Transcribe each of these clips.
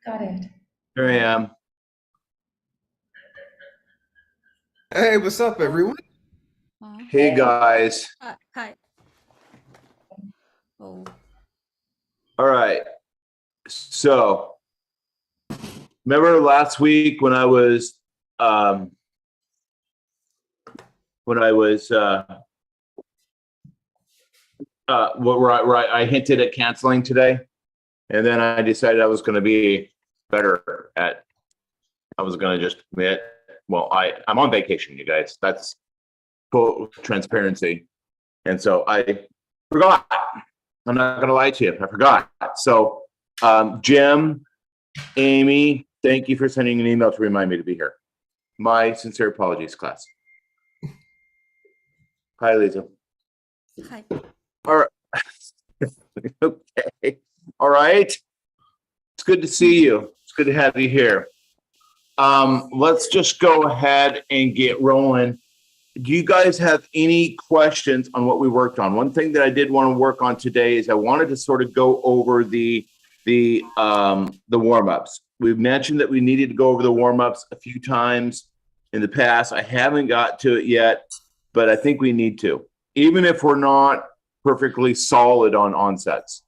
Got it. Here I am. Hey, what's up, everyone? Hey guys. Hi. Oh. All right. So remember last week when I was I hinted at canceling today, and then I decided I was going to be better at. I was going to just admit, well, I'm on vacation, you guys. That's full transparency, and so I forgot. I'm not going to lie to you. I forgot. So, Jim, Amy, thank you for sending an email to remind me to be here. My sincere apologies, class. Hi, Lisa. Hi. All right. Okay. All right. It's good to see you. It's good to have you here. Let's just go ahead and get rolling. Do you guys have any questions on what we worked on? One thing that I did want to work on today is I wanted to sort of go over the warm-ups. We've mentioned that we needed to go over the warm-ups a few times in the past. I haven't got to it yet, but I think we need to, even if we're not perfectly solid on onsets.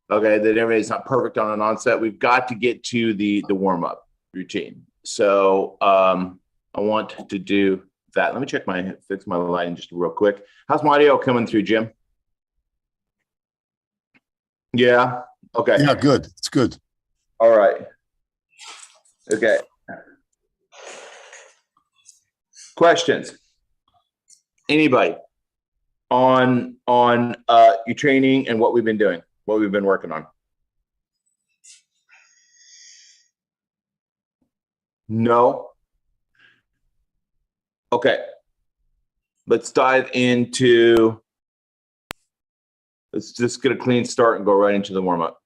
Okay, that everybody's not perfect on an onset. We've got to get to the warm-up routine. So I want to do that. Let me fix my lighting just real quick. How's my audio coming through, Jim? Yeah. Okay. Yeah, good. It's good. All right. Okay. Questions? Anybody on your training and what we've been doing, what we've been working on? No. Okay. Let's dive into. Let's just get a clean start and go right into the warm up.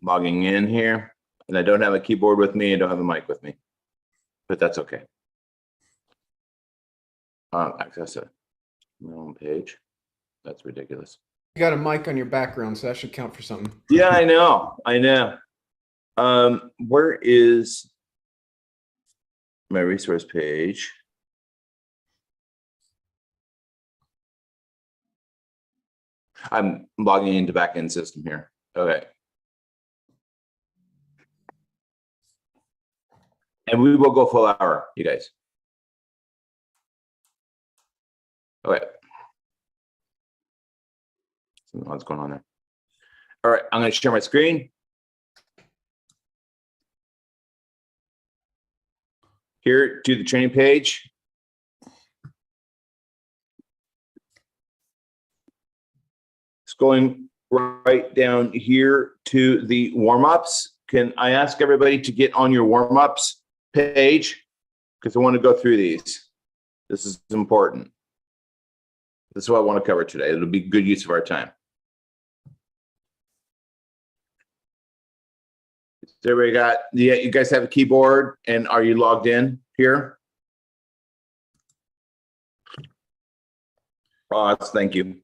Logging in here, and I don't have a keyboard with me. I don't have a mic with me, but that's okay. Access it. My own page. That's ridiculous. You got a mic on your background, so that should count for something. Yeah, I know. I know. Where is my resource page? I'm logging into backend system here. Okay. And we will go full hour, you guys. Okay. What's going on there? All right, I'm going to share my screen. Here to the training page. Scrolling right down here to the warm-ups. Can I ask everybody to get on your warm-ups page? Because I want to go through these. This is important. This is what I want to cover today. It'll be good use of our time. So everybody got, yeah, you guys have a keyboard, and are you logged in here? Thank you.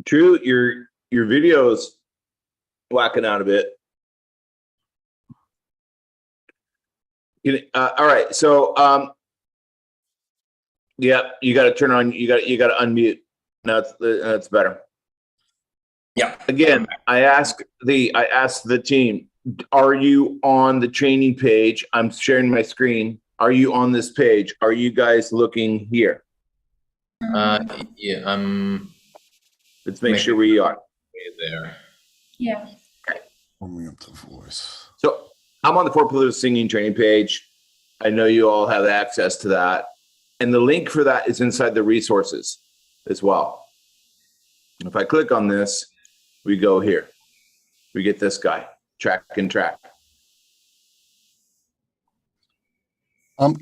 True, your video's whacking out a bit. All right, so yeah, you got to turn on. You got to unmute. Now that's better. Yeah. Again, I asked the team, are you on the training page? I'm sharing my screen. Are you on this page? Are you guys looking here? Yeah. Let's make sure we are. There. Yeah. Okay. Warming up the voice. So I'm on the 4 Singing training page. I know you all have access to that. And the link for that is inside the resources as well. If I click on this, we go here. We get this guy, track and track.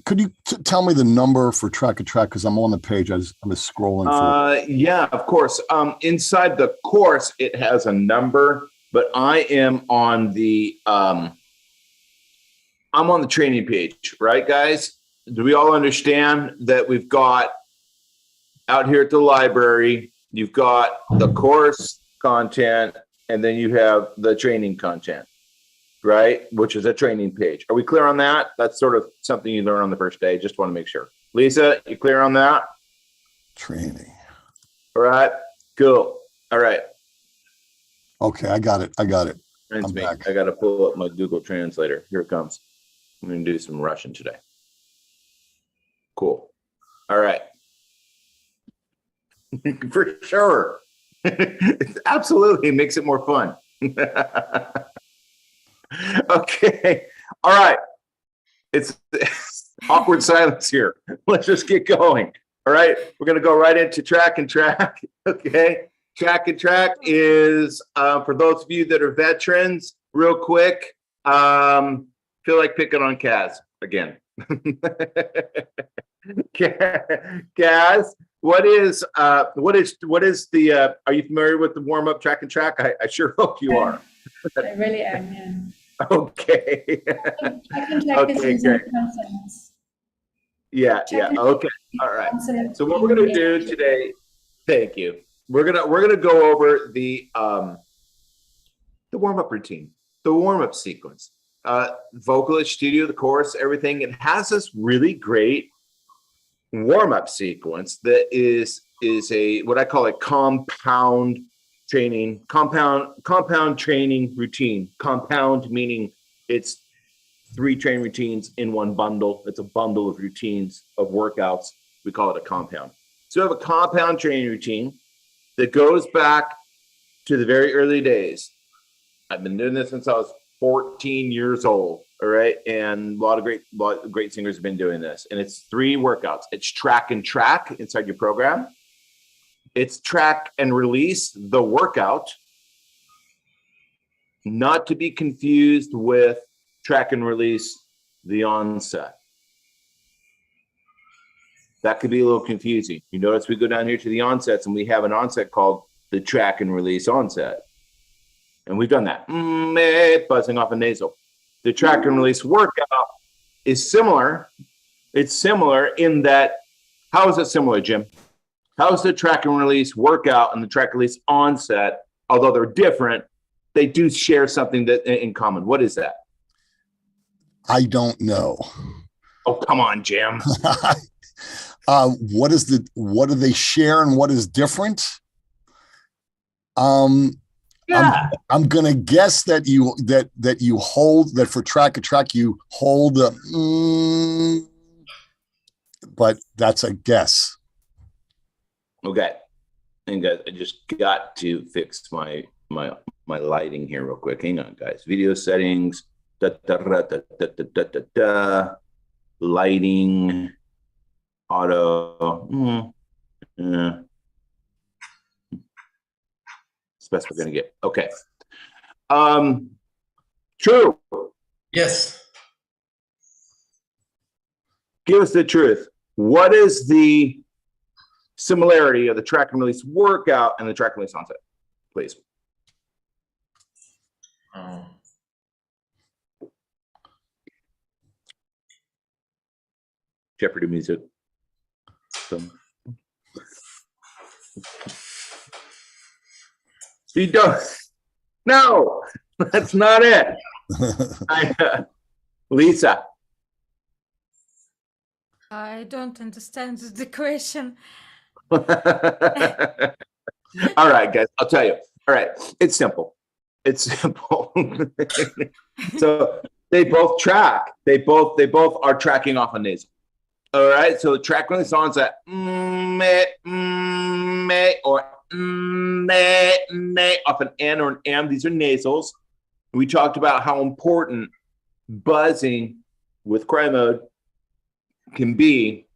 Could you tell me the number for track and track? Because I'm on the page. I'm just scrolling. Yeah, of course. Inside the course, it has a number, but I am on the I'm on the training page, right, guys? Do we all understand that we've got out here at the library, you've got the course content, and then you have the training content, right? Which is a training page. Are we clear on that? That's sort of something you learn on the first day. Just want to make sure. Lisa, you clear on that? Training. All right, cool. All right. Okay, I got it. I got it. Friends, I'm me. back. I got to pull up my Google Translator. Here it comes. I'm going to do some Russian today. Cool. All right. For sure. It absolutely makes it more fun. Okay. All right. It's awkward silence here. Let's just get going. All right. We're going to go right into track and track. Okay. Track and track is, for those of you that are veterans, real quick, feel like picking on Kaz again. Kaz, what is the, are you familiar with the warm-up track and track? I sure hope you are. I really am, yeah. Okay. Track and track is Okay, using great. concepts. Yeah, Track yeah, and okay, all right. concepts So what we're gonna in do English. today, thank you. We're gonna go over the warm-up routine, the warm-up sequence. Vocalist Studio, the course, everything. It has this really great warm-up sequence that is a what I call a compound training routine. Compound meaning it's 3 training routines in one bundle. It's a bundle of routines of workouts. We call it a compound. So we have a compound training routine that goes back to the very early days. I've been doing this since I was 14 years old. All right. And a lot of great singers have been doing this. And it's 3 workouts. It's track and track inside your program. It's track and release the workout, not to be confused with track and release the onset. That could be a little confusing. You notice we go down here to the onsets and we have an onset called the track and release onset. And we've done that. Buzzing off a nasal. The track and release workout is similar. It's similar in that, how is it similar, Jim? How is the track and release workout and the track and release onset, although they're different, they do share something that in common. What is that? I don't know. Oh, come on, Jim. What do they share and what is different? Yeah. I'm gonna guess that you hold that for track and track you hold, but that's a guess. Okay. And guys, I just got to fix my lighting here real quick. Hang on, guys. Video settings. Lighting. Auto. It's the best we're gonna get. Okay. True. Yes. Give us the truth. What is the similarity of the track and release workout and the track and release onset, please? Jeopardy music. You don't. No, that's not it. Lisa. I don't understand the question. All right, guys, I'll tell you. All right, it's simple. It's simple. So they both track. They both are tracking off a nasal. All right, so the track release onset, or off an N or an M. These are nasals. We talked about how important buzzing with cry mode can be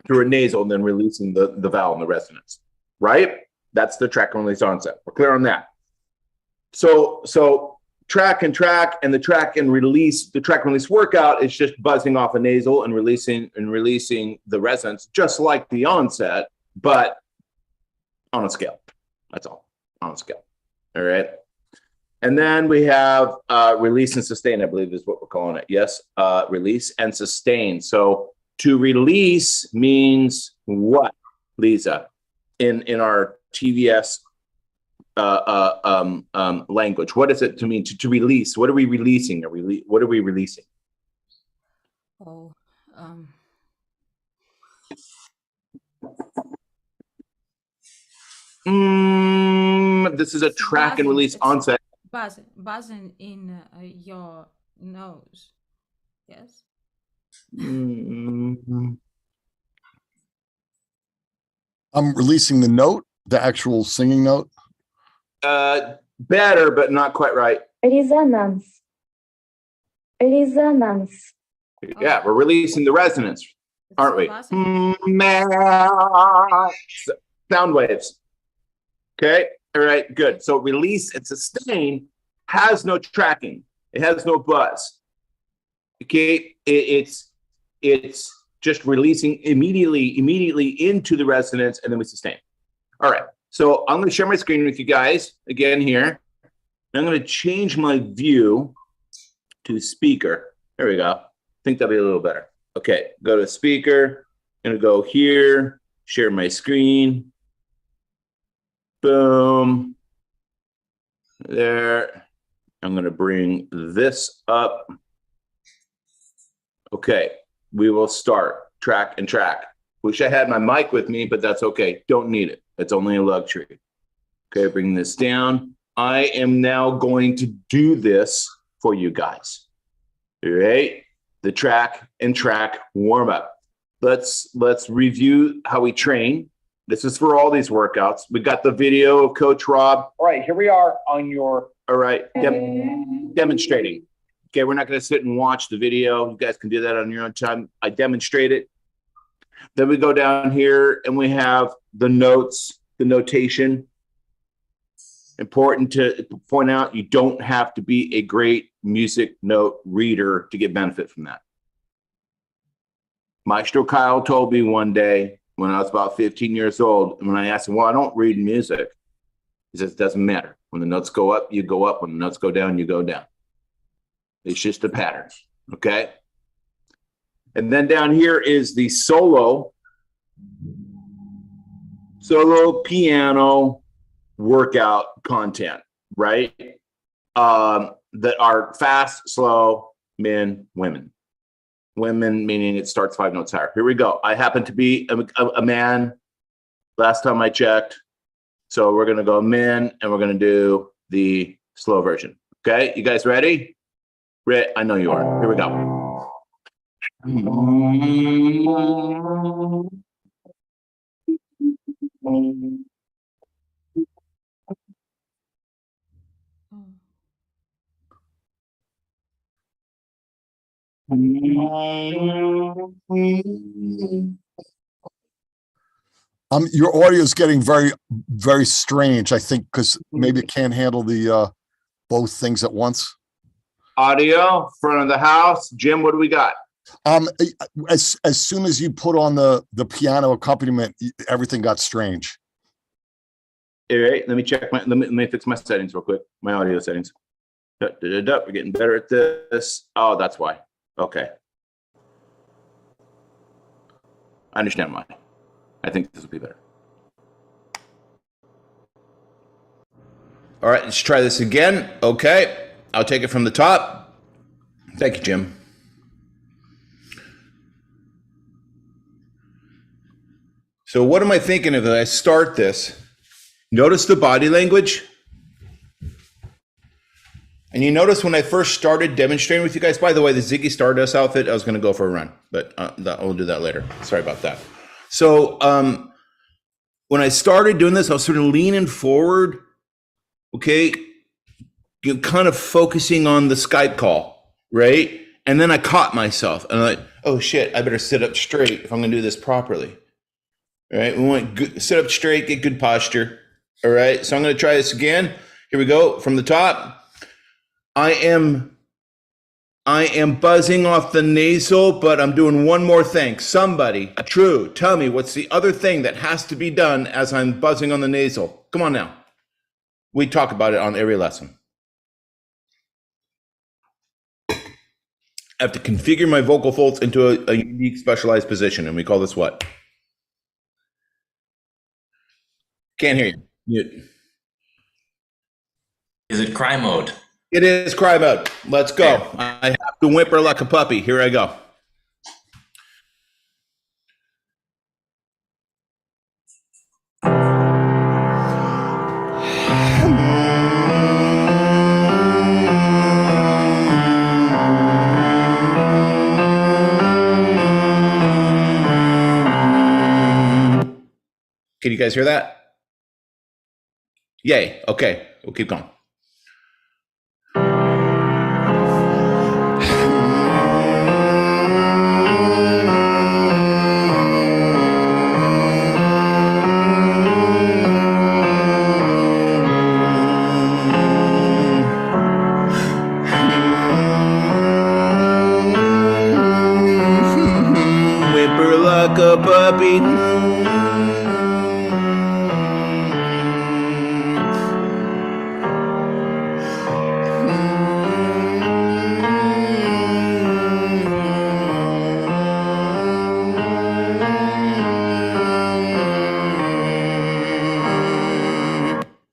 through a nasal and then releasing the vowel and the resonance, right? That's the track and release onset. We're clear on that. So track and the track and release, the track and release workout is just buzzing off a nasal and releasing the resonance, just like the onset, but on a scale. That's all, on a scale. All right. And then we have release and sustain, I believe is what we're calling it. Yes, release and sustain. So to release means what? Lisa, in our TVS language? What does it to mean to release? What are we releasing? What are we releasing? Oh, This is a track and release onset. buzzing in your nose. Yes. Mm, I'm releasing the note, the actual singing note. better, but not quite right. Resonance. Resonance. Yeah, we're releasing the resonance, aren't we? Sound waves. Okay. All right. Good. So release and sustain has no tracking. It has no buzz. Okay. It's just releasing immediately into the resonance, and then we sustain. All right. So I'm going to share my screen with you guys again here. I'm going to change my view to speaker. There we go. I think that'll be a little better. Okay. Go to speaker. I'm going to go here, share my screen. Boom. There. I'm going to bring this up. Okay. We will start track and track. Wish I had my mic with me, but that's okay. Don't need it. It's only a luxury. Okay. Bring this down. I am now going to do this for you guys. All right. The track and track warm up. Let's review how we train. This is for all these workouts. We got the video of Coach Rob. All right, here we are on your, all right, demonstrating. Okay, we're not going to sit and watch the video. You guys can do that on your own time. I demonstrate it. Then we go down here and we have the notes, the notation. Important to point out, you don't have to be a great music note reader to get benefit from that. Maestro Kyle told me one day when I was about 15 years old, and when I asked him, well, I don't read music. He says, it doesn't matter. When the notes go up, you go up. When the notes go down, you go down. It's just a pattern, okay? And then down here is the solo piano workout content, right? That are fast, slow, men, women. Women, meaning it starts 5 notes higher. Here we go. I happen to be a man last time I checked. So we're going to go men and we're going to do the slow version. Okay. You guys ready? I know you are. Here we go. Your audio is getting very, very strange, I think, because maybe it can't handle the both things at once. Audio, front of the house. Jim, what do we got? As soon as you put on the piano accompaniment, everything got strange. All right, let me check let me fix my settings real quick. My audio settings. We're getting better at this. Oh, that's why. Okay. I understand why. I think this will be better. All right, let's try this again. Okay, I'll take it from the top. Thank you, Jim. So what am I thinking of as I start this? Notice the body language. And you notice when I first started demonstrating with you guys, by the way, the Ziggy Stardust outfit, I was going to go for a run, but we'll do that later. Sorry about that. So when I started doing this, I was sort of leaning forward, okay, kind of focusing on the Skype call, right? And then I caught myself and I'm like, oh shit, I better sit up straight if I'm going to do this properly. All right, we want good, sit up straight, get good posture. All right, so I'm going to try this again. Here we go from the top. I am buzzing off the nasal, but I'm doing one more thing. Somebody, True, tell me what's the other thing that has to be done as I'm buzzing on the nasal. Come on now. We talk about it on every lesson. I have to configure my vocal folds into a unique specialized position, and we call this what? Can't hear you. Mute. Is it cry mode? It is cry mode. Let's go. I have to whimper like a puppy. Here I go. Can you guys hear that? Yay. Okay. We'll keep going. Whimper like a puppy.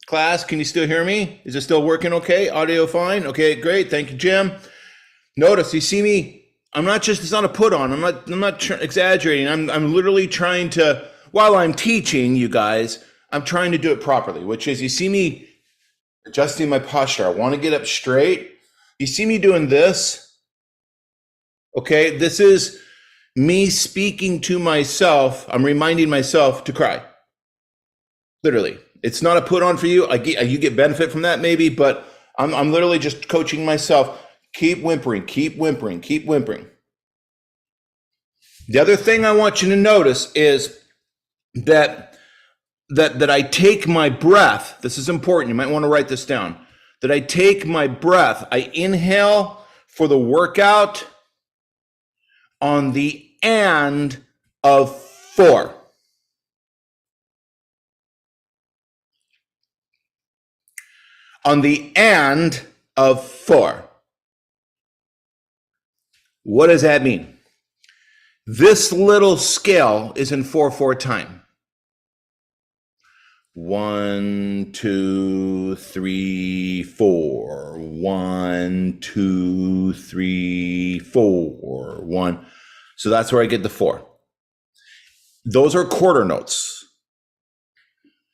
Class, can you still hear me? Is it still working okay? Audio fine? Okay, great. Thank you, Jim. Notice, you see me? I'm not just, it's not a put on. I'm not exaggerating. I'm literally trying to, while I'm teaching you guys, I'm trying to do it properly, which is, you see me adjusting my posture. I want to get up straight. You see me doing this? Okay, this is me speaking to myself. I'm reminding myself to cry. Literally. It's not a put on for you. You get benefit from that maybe, but I'm literally just coaching myself. Keep whimpering, keep whimpering, keep whimpering. The other thing I want you to notice is that I take my breath. This is important. You might want to write this down. That I take my breath. I inhale for the workout on the and of 4. On the and of 4. What does that mean? This little scale is in 4/4 time. 1, 2, 3, 4. 1, 2, 3, 4. 1. So that's where I get the 4. Those are quarter notes.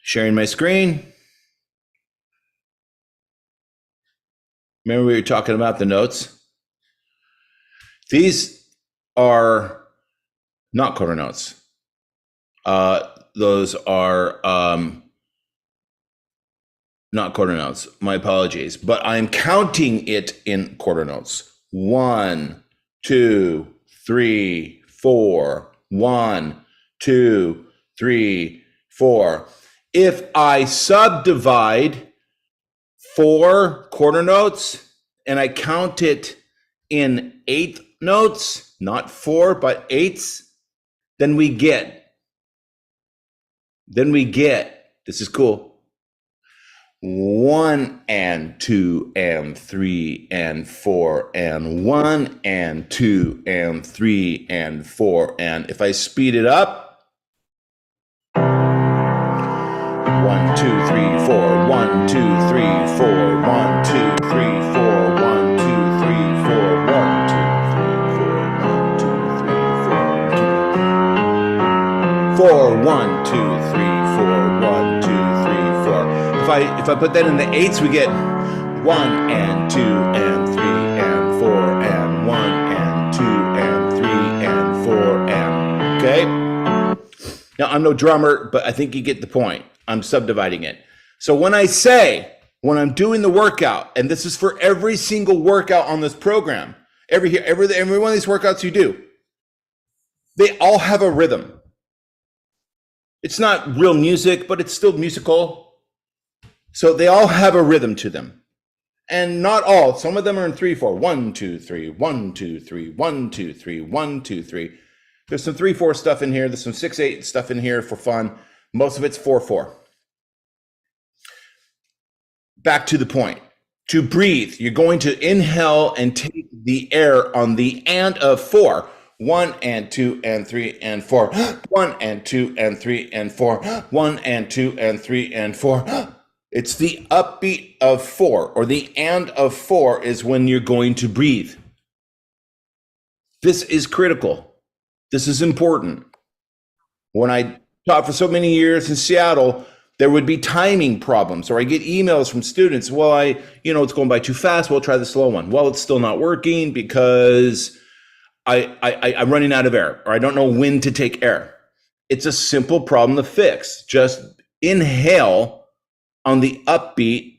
Sharing my screen. Remember we were talking about the notes? These are not quarter notes. Those are not quarter notes. My apologies. But I'm counting it in quarter notes. 1, 2, 3, 4. 1, 2, 3, 4. If I subdivide 4 quarter notes and I count it in 8th notes, not 4 but 8ths, then we get, this is cool, 1 and 2 and 3 and 4 and 1 and 2 and 3 and 4, and if I speed it up, 1, 2, 3, 4, 1, 2, 3, 4, 1, 2, 3, 4, 1, 2, 3, 4, 1, 2, 3, 4, 1, 2, 3, 4, 4, 1, 2, 3, 4, 1, 2, 3, 4. If I put that in the 8ths, we get 1 and 2 and 3 and 4 and 1 and 2 and 3 and 4 and, okay? Now I'm no drummer, but I think you get the point. I'm subdividing it. So when I'm doing the workout, and this is for every single workout on this program, every one of these workouts you do, they all have a rhythm. It's not real music, but it's still musical. So they all have a rhythm to them. And not all, some of them are in 3/4. 1, 2, 3, 1, 2, 3, 1, 2, 3, 1, 2, 3. There's some 3/4 stuff in here. There's some 6/8 stuff in here for fun. Most of it's 4/4. Back to the point. To breathe, you're going to inhale and take the air on the and of 4. 1 and 2 and 3 and 4. 1 and 2 and 3 and 4. 1 and 2 and 3 and 4. It's the upbeat of 4, or the and of 4 is when you're going to breathe. This is critical. This is important. When I taught for so many years in Seattle, there would be timing problems, or I get emails from students. Well, it's going by too fast. We'll try the slow one. Well, it's still not working because I'm running out of air, or I don't know when to take air. It's a simple problem to fix. Just inhale on the upbeat,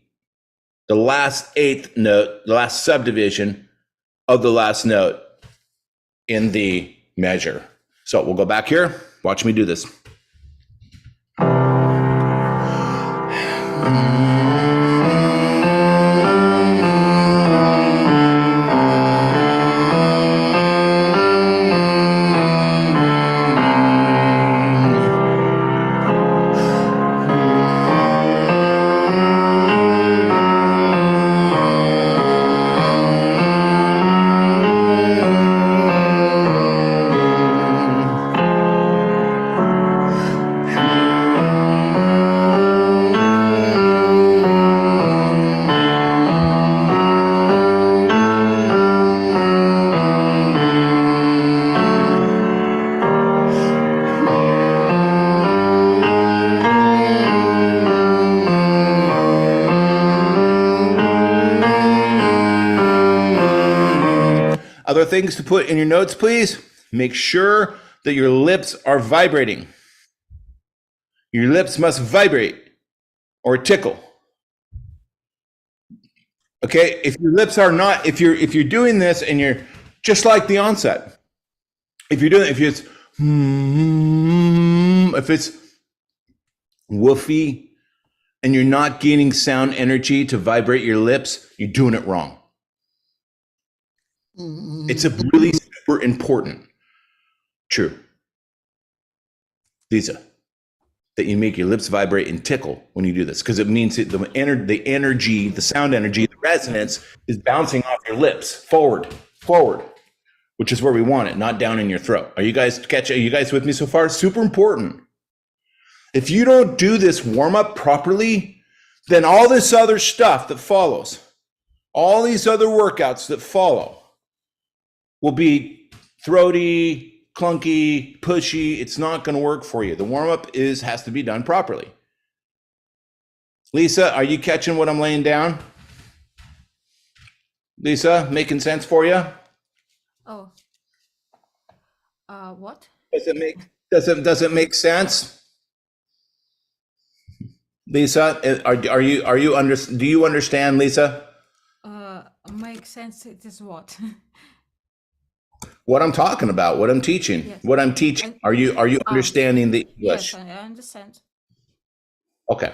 the last eighth note, the last subdivision of the last note in the measure. So we'll go back here. Watch me do this. Other things to put in your notes, please. Make sure that your lips are vibrating. Your lips must vibrate or tickle. Okay, if your lips are not, if you're doing this and you're just like the onset, if it's woofy and you're not gaining sound energy to vibrate your lips, you're doing it wrong. It's a really super important, true, Lisa, that you make your lips vibrate and tickle when you do this, because it means that the energy, the sound energy, the resonance is bouncing off your lips forward, which is where we want it, not down in your throat. Are you guys with me so far? Super important. If you don't do this warm up properly, then all this other stuff that follows, all these other workouts that follow, will be throaty, clunky, pushy. It's not going to work for you. The warm-up has to be done properly. Lisa, are you catching what I'm laying down? Lisa, making sense for you? Oh. What? Does it make sense? Lisa, do you understand, Lisa? Make sense. It is what? What I'm talking about, what I'm teaching, yes. What I'm teaching. Are you understanding the English? Yes, I understand. Okay.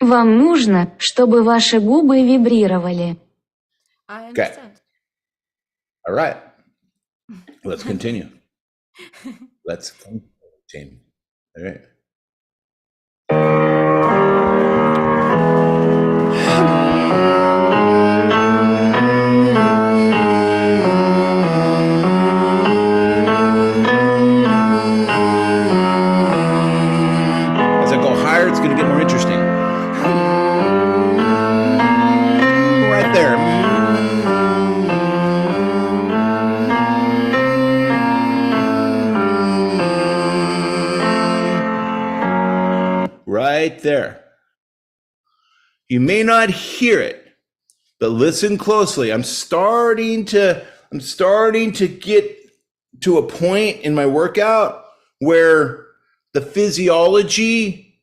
Вам нужно, чтобы ваши губы вибрировали. I understand. All right. Let's continue. Let's continue. All right. As I go higher, it's going to get more interesting. Right there. Right there. You may not hear it, but listen closely. I'm starting to get to a point in my workout where the physiology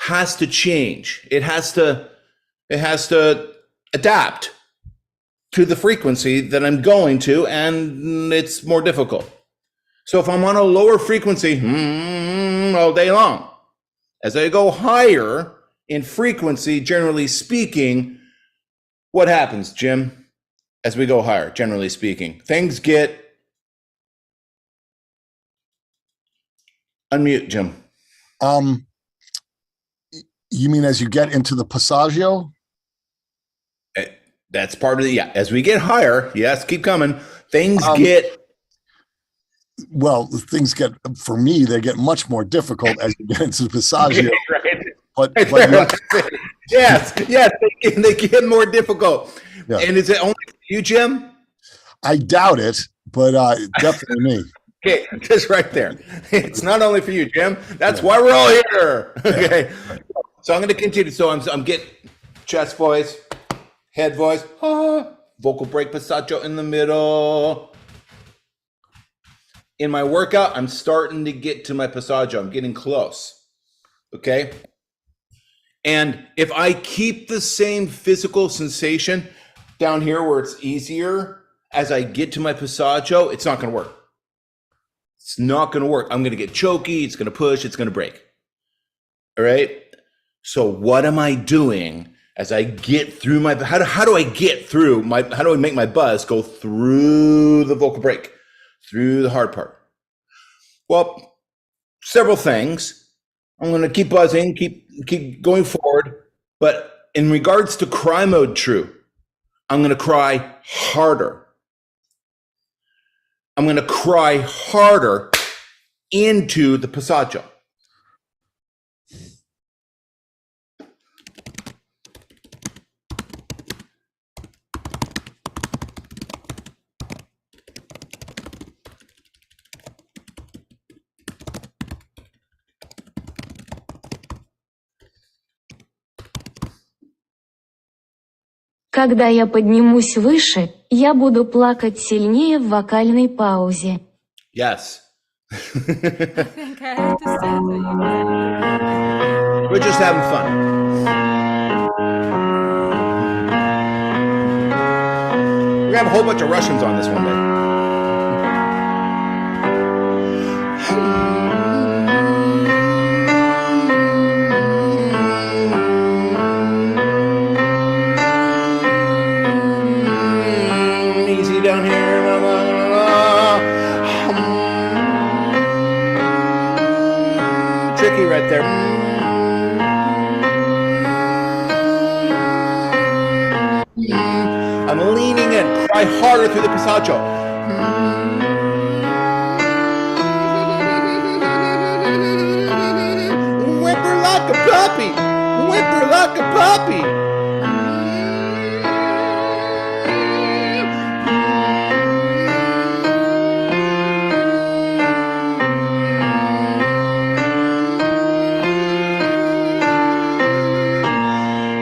has to change. It has to adapt to the frequency that I'm going to, and it's more difficult. So if I'm on a lower frequency all day long, as I go higher in frequency, generally speaking, what happens, Jim? As we go higher, generally speaking, things get... Unmute, Jim. You mean as you get into the passaggio? That's part of the, yeah. As we get higher, yes, keep coming. Things Well, things get, for me, they get much more difficult as you get into the Passaggio. right. But Yes, they get more difficult. Yeah. And is it only for you, Jim? I doubt it, but definitely me. Okay, just right there. It's not only for you, Jim. That's why we're all here. Okay. So I'm going to continue. So I'm getting chest voice, head voice, vocal break passaggio in the middle. In my workout, I'm starting to get to my passaggio. I'm getting close. Okay. And if I keep the same physical sensation down here where it's easier, as I get to my passaggio, it's not going to work. It's not going to work. I'm going to get choky. It's going to push. It's going to break. All right. So what am I doing as I get through my, how do I get through my, how do I make my buzz go through the vocal break, through the hard part? Well, several things. I'm going to keep buzzing, keep going forward. But in regards to cry mode true, I'm going to cry harder. I'm going to cry harder into the passaggio. Когда я поднимусь выше, я буду плакать сильнее в вокальной паузе. Yes. I think I understand what you mean. We're just having fun. We're gonna have a whole bunch of Russians on this one day. Easy down here. Tricky right there. I'm leaning in. Cry harder through the passaggio. Whimper like a puppy. Whimper like a puppy.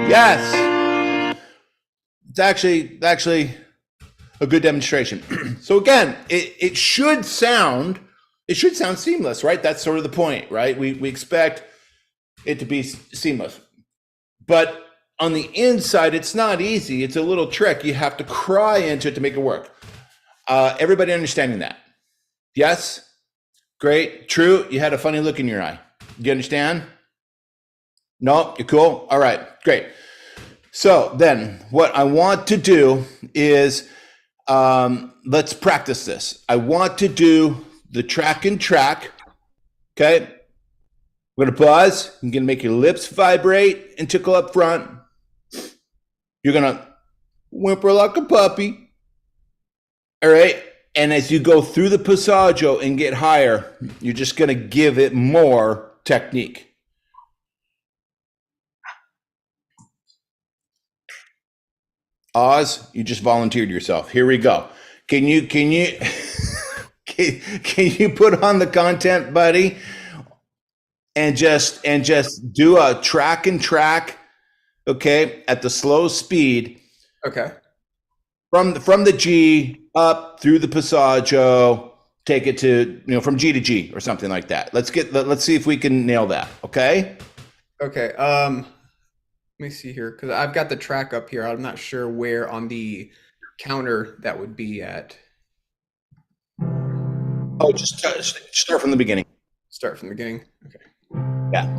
Yes. It's actually a good demonstration. So again, it should sound seamless, right? That's sort of the point, right? We expect it to be seamless. But on the inside, it's not easy. It's a little trick. You have to cry into it to make it work. Everybody understanding that? Yes? Great. True. You had a funny look in your eye. Do you understand? No? You're cool? All right. Great. So then what I want to do is, let's practice this. I want to do the track and track. Okay. We're going to buzz. You're going to make your lips vibrate and tickle up front. You're going to whimper like a puppy. All right. And as you go through the passaggio and get higher, you're just going to give it more technique. Oz, you just volunteered yourself. Here we go. Can you can you put on the content, buddy? And just do a track and track, okay, at the slow speed. Okay. From the G up through the passaggio, take it to, from G to G or something like that. Let's see if we can nail that, okay? Okay. Let me see here, because I've got the track up here. I'm not sure where on the counter that would be at. Oh, just start from the beginning. Start from the beginning. Okay. Yeah.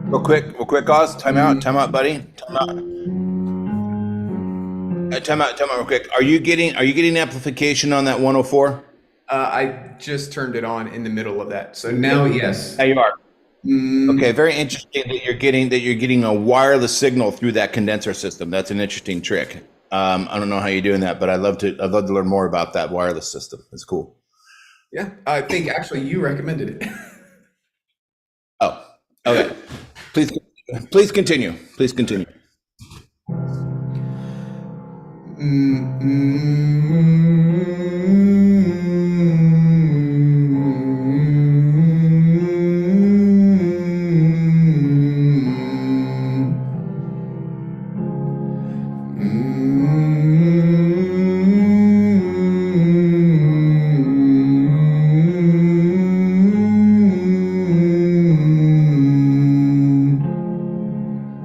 Real quick, Oz. Time out, buddy. Time out. Time out real quick. Are you getting amplification on that 104? I just turned it on in the middle of that. So now, yes. Yeah, you are. Okay, very interesting that you're getting a wireless signal through that condenser system. That's an interesting trick. I don't know how you're doing that, but I'd love to learn more about that wireless system. It's cool. Yeah, I think actually you recommended it. Oh, okay. Please continue. Please continue.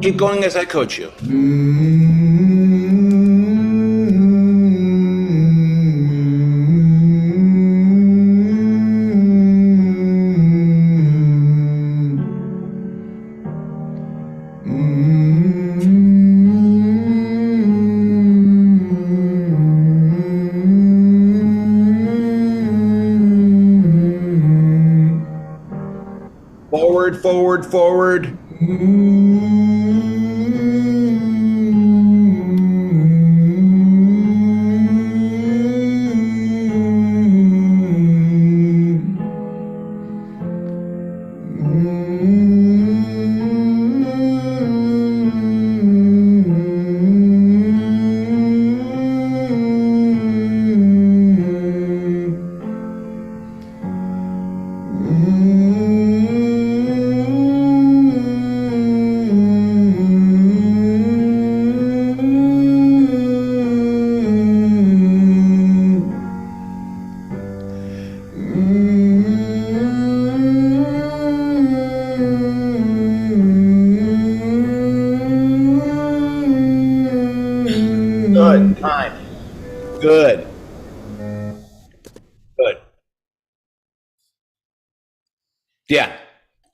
Keep going as I coach you. Forward, forward, forward. Good time. Good. Good. Yeah.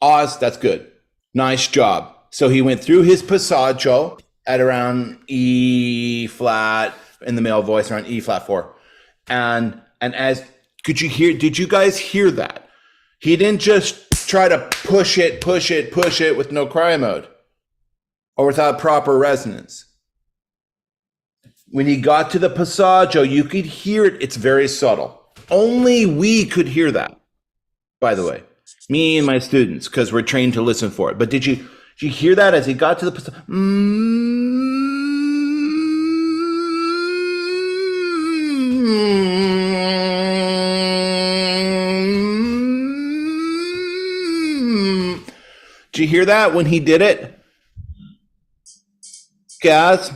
Oz, that's good. Nice job. So he went through his passaggio at around E flat in the male voice, around E flat 4. And as did you guys hear that? He didn't just try to push it with no cry mode or without proper resonance. When he got to the passaggio, you could hear it. It's very subtle. Only we could hear that, by the way. Me and my students, because we're trained to listen for it. But did you hear that as he got to the passaggio? Did you hear that when he did it? Guys?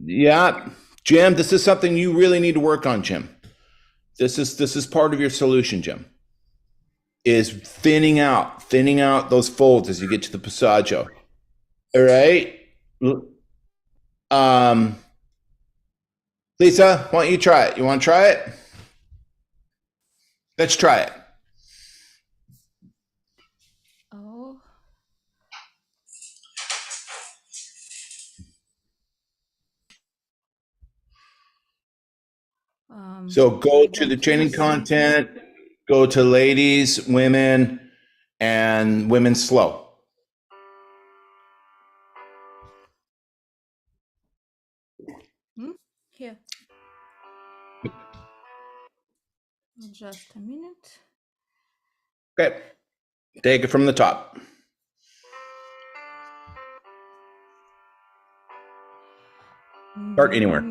Yeah. Jim, this is something you really need to work on, Jim. This is part of your solution, Jim. Is thinning out those folds as you get to the passaggio. All right. Lisa, why don't you try it? You want to try it? Let's try it. Oh. So go to the training content, go to ladies, women, and women slow. Here. Just a minute. Okay. Take it from the top. Start anywhere.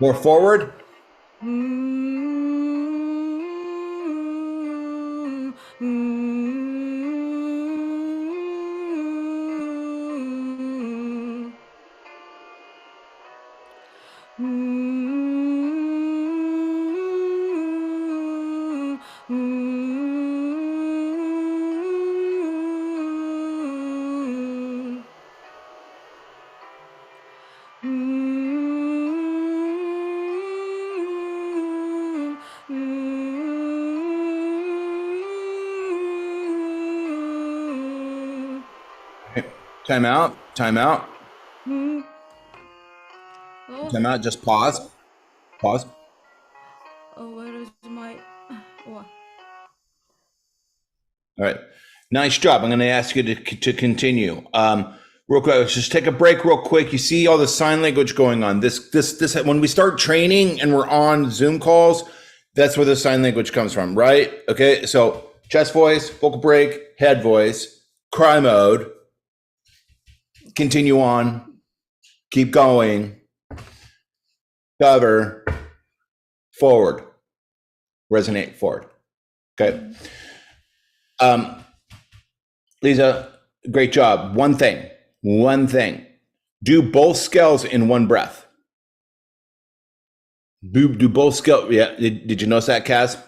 More forward. Time out. Time out. Hmm. Oh, Time out. Just pause. Pause. oh, where is my? Oh, All right. Nice job. I'm going to ask you to continue. Real quick, let's just take a break real quick. You see all the sign language going on. This, when we start training and we're on Zoom calls, that's where the sign language comes from, right? Okay. So chest voice, vocal break, head voice, cry mode, continue on, keep going, cover, forward, resonate forward. Okay. Lisa, great job. One thing. Do both scales in one breath. Do both scales. Yeah. Did you notice that, Kaz?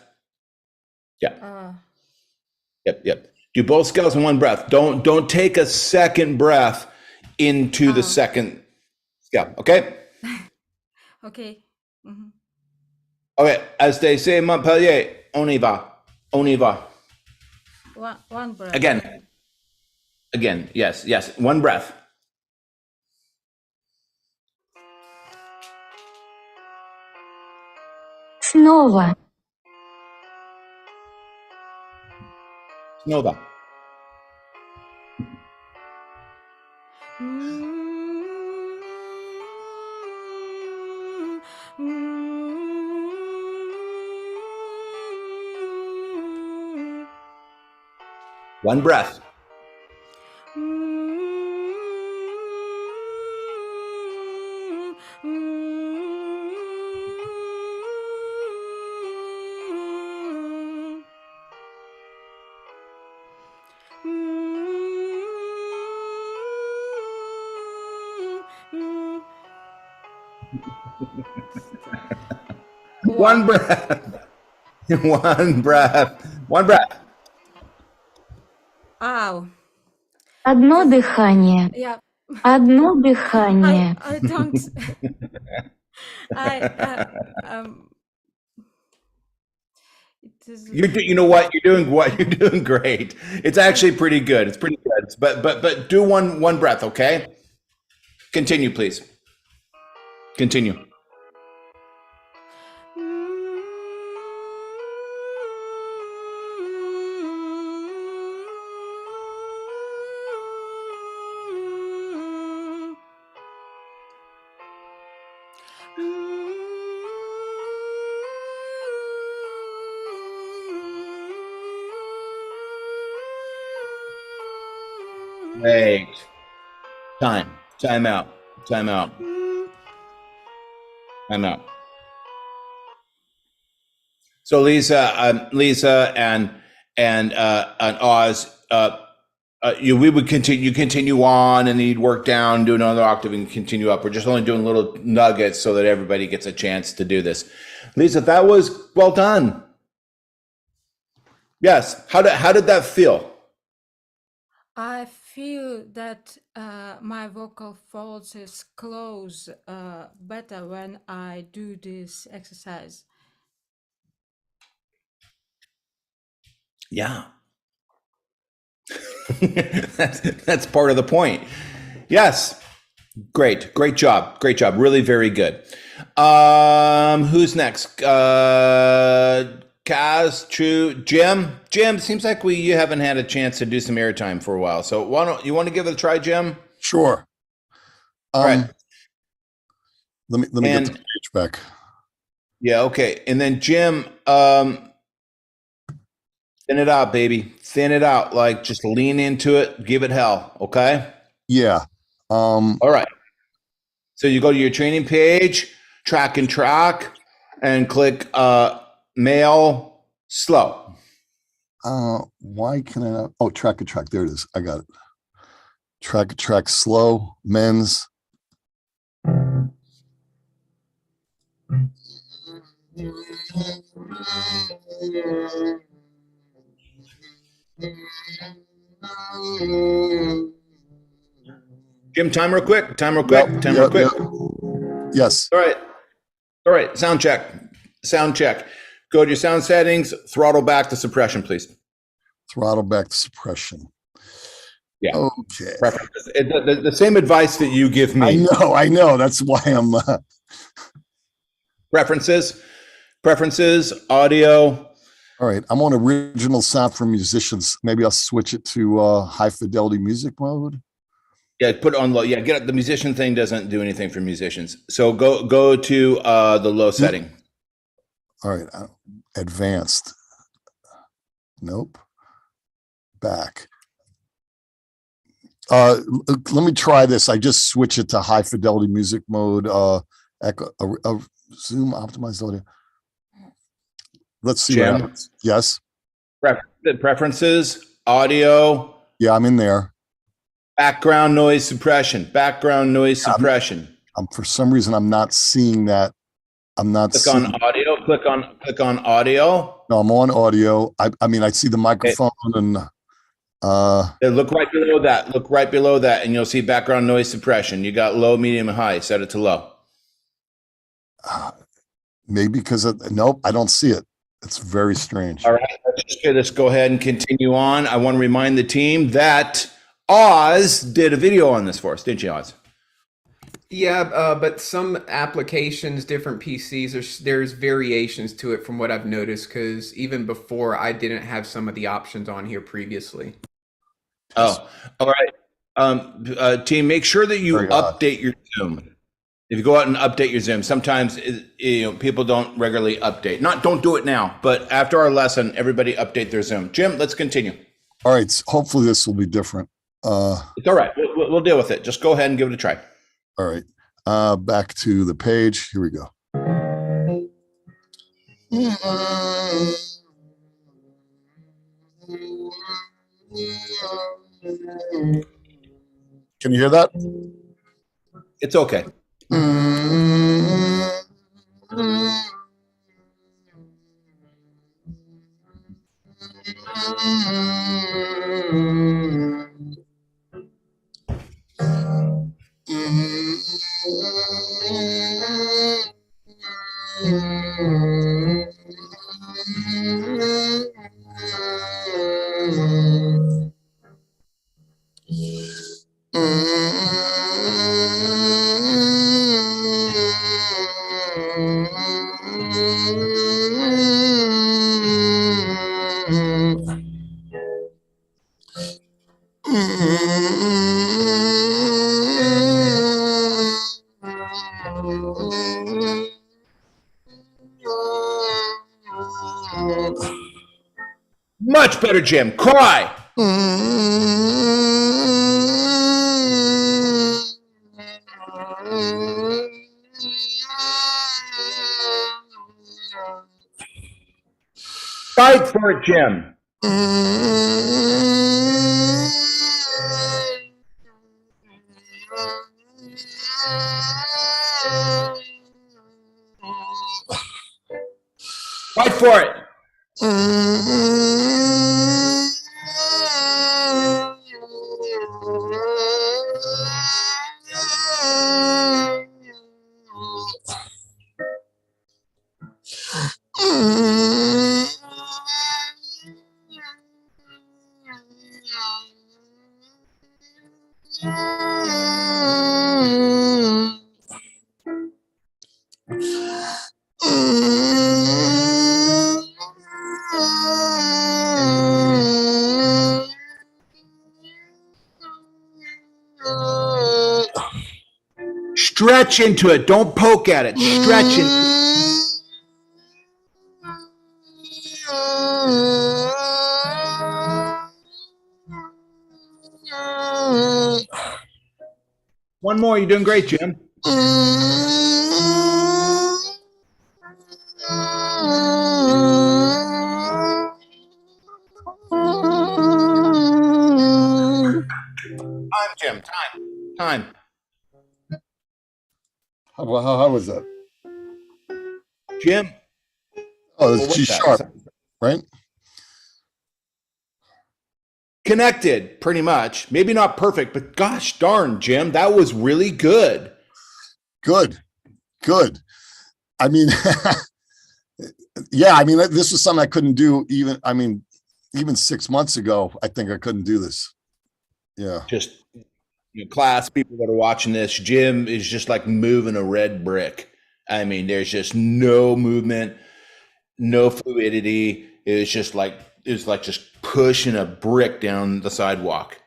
Yeah. Yep. Do both scales in one breath. Don't take a second breath into the second scale. Okay. okay. Mhm. Okay. As they say in Montpellier, on y va. One breath. Again. Yes. One breath. Снова. Nova. One breath. One breath. One breath. Ow. Одно дыхание. Yeah. Одно дыхание. I don't. It is. You know what? You're doing great. It's actually pretty good. It's pretty good. But do one breath, okay? Continue, please. Continue. Wait. Time out. So Lisa and Oz, we would continue on, and then you'd work down, do another octave, and continue up. We're just only doing little nuggets so that everybody gets a chance to do this. Lisa, that was well done. Yes. How did that feel? I feel that my vocal folds is close better when I do this exercise. Yeah. That's part of the point. Yes. Great job. Really very good. Who's next? Kaz, True, Jim. Jim, seems like you haven't had a chance to do some airtime for a while. So you want to give it a try, Jim? Sure. All right. Let me get the page back. Yeah, okay. And then Jim, thin it out, baby. Thin it out. Like, just lean into it. Give it hell. Okay. Yeah. All right. So you go to your training page, track, and click male slow. Why can I not? Oh, track. There it is. I got it. Track slow, men's. Jim, time real quick. Yep. Yes. All right. Sound check. Go to your sound settings, throttle back to suppression, please. Throttle back to suppression. Yeah. Okay. Preferences. The same advice that you give me. I know. That's why I'm. Preferences, audio. All right. I'm on original sound for musicians. Maybe I'll switch it to high fidelity music mode. Yeah, put it on low. Yeah, get up. The musician thing doesn't do anything for musicians. So go to the low setting. All right. Advanced. Nope. Back. Let me try this. I just switch it to high fidelity music mode. Echo, Zoom optimized audio. Let's see. What Jim? happens. Yes. Preferences, audio. Yeah, I'm in there. Background noise suppression. I'm for some reason I'm not seeing that. I'm not. Click on audio. Click on audio. No, I'm on audio. I mean, I see the microphone and. Look right below that. Look right below that, and you'll see background noise suppression. You got low, medium, and high. Set it to low. Maybe because nope, I don't see it. It's very strange. All right, let's go ahead and continue on. I want to remind the team that Oz did a video on this for us, didn't you, Oz? Yeah, but some applications, different PCs, there's variations to it from what I've noticed, because even before I didn't have some of the options on here previously. Oh, all right. Team, make sure that you update your Zoom. If you go out and update your Zoom, sometimes people don't regularly update. Don't do it now, but after our lesson, everybody update their Zoom. Jim, let's continue. All right. So hopefully this will be different. It's all right. We'll deal with it. Just go ahead and give it a try. All right. Back to the page. Here we go. Can you hear that? It's okay. Much better, Jim. Cry. Fight for it, Jim. Fight for it. Stretch into it. Don't poke at it. Stretch into it. One more. You're doing great, Jim. Time, Jim. Time. How was that? Jim. Oh, it's G sharp, right? Connected, pretty much. Maybe not perfect, but gosh darn, Jim, that was really good. Good. I mean, yeah, I mean, this was something I couldn't do even 6 months ago. I think I couldn't do this. Yeah. Just class people that are watching this, Jim is just like moving a red brick. I mean, there's just no movement, no fluidity. It's like just pushing a brick down the sidewalk.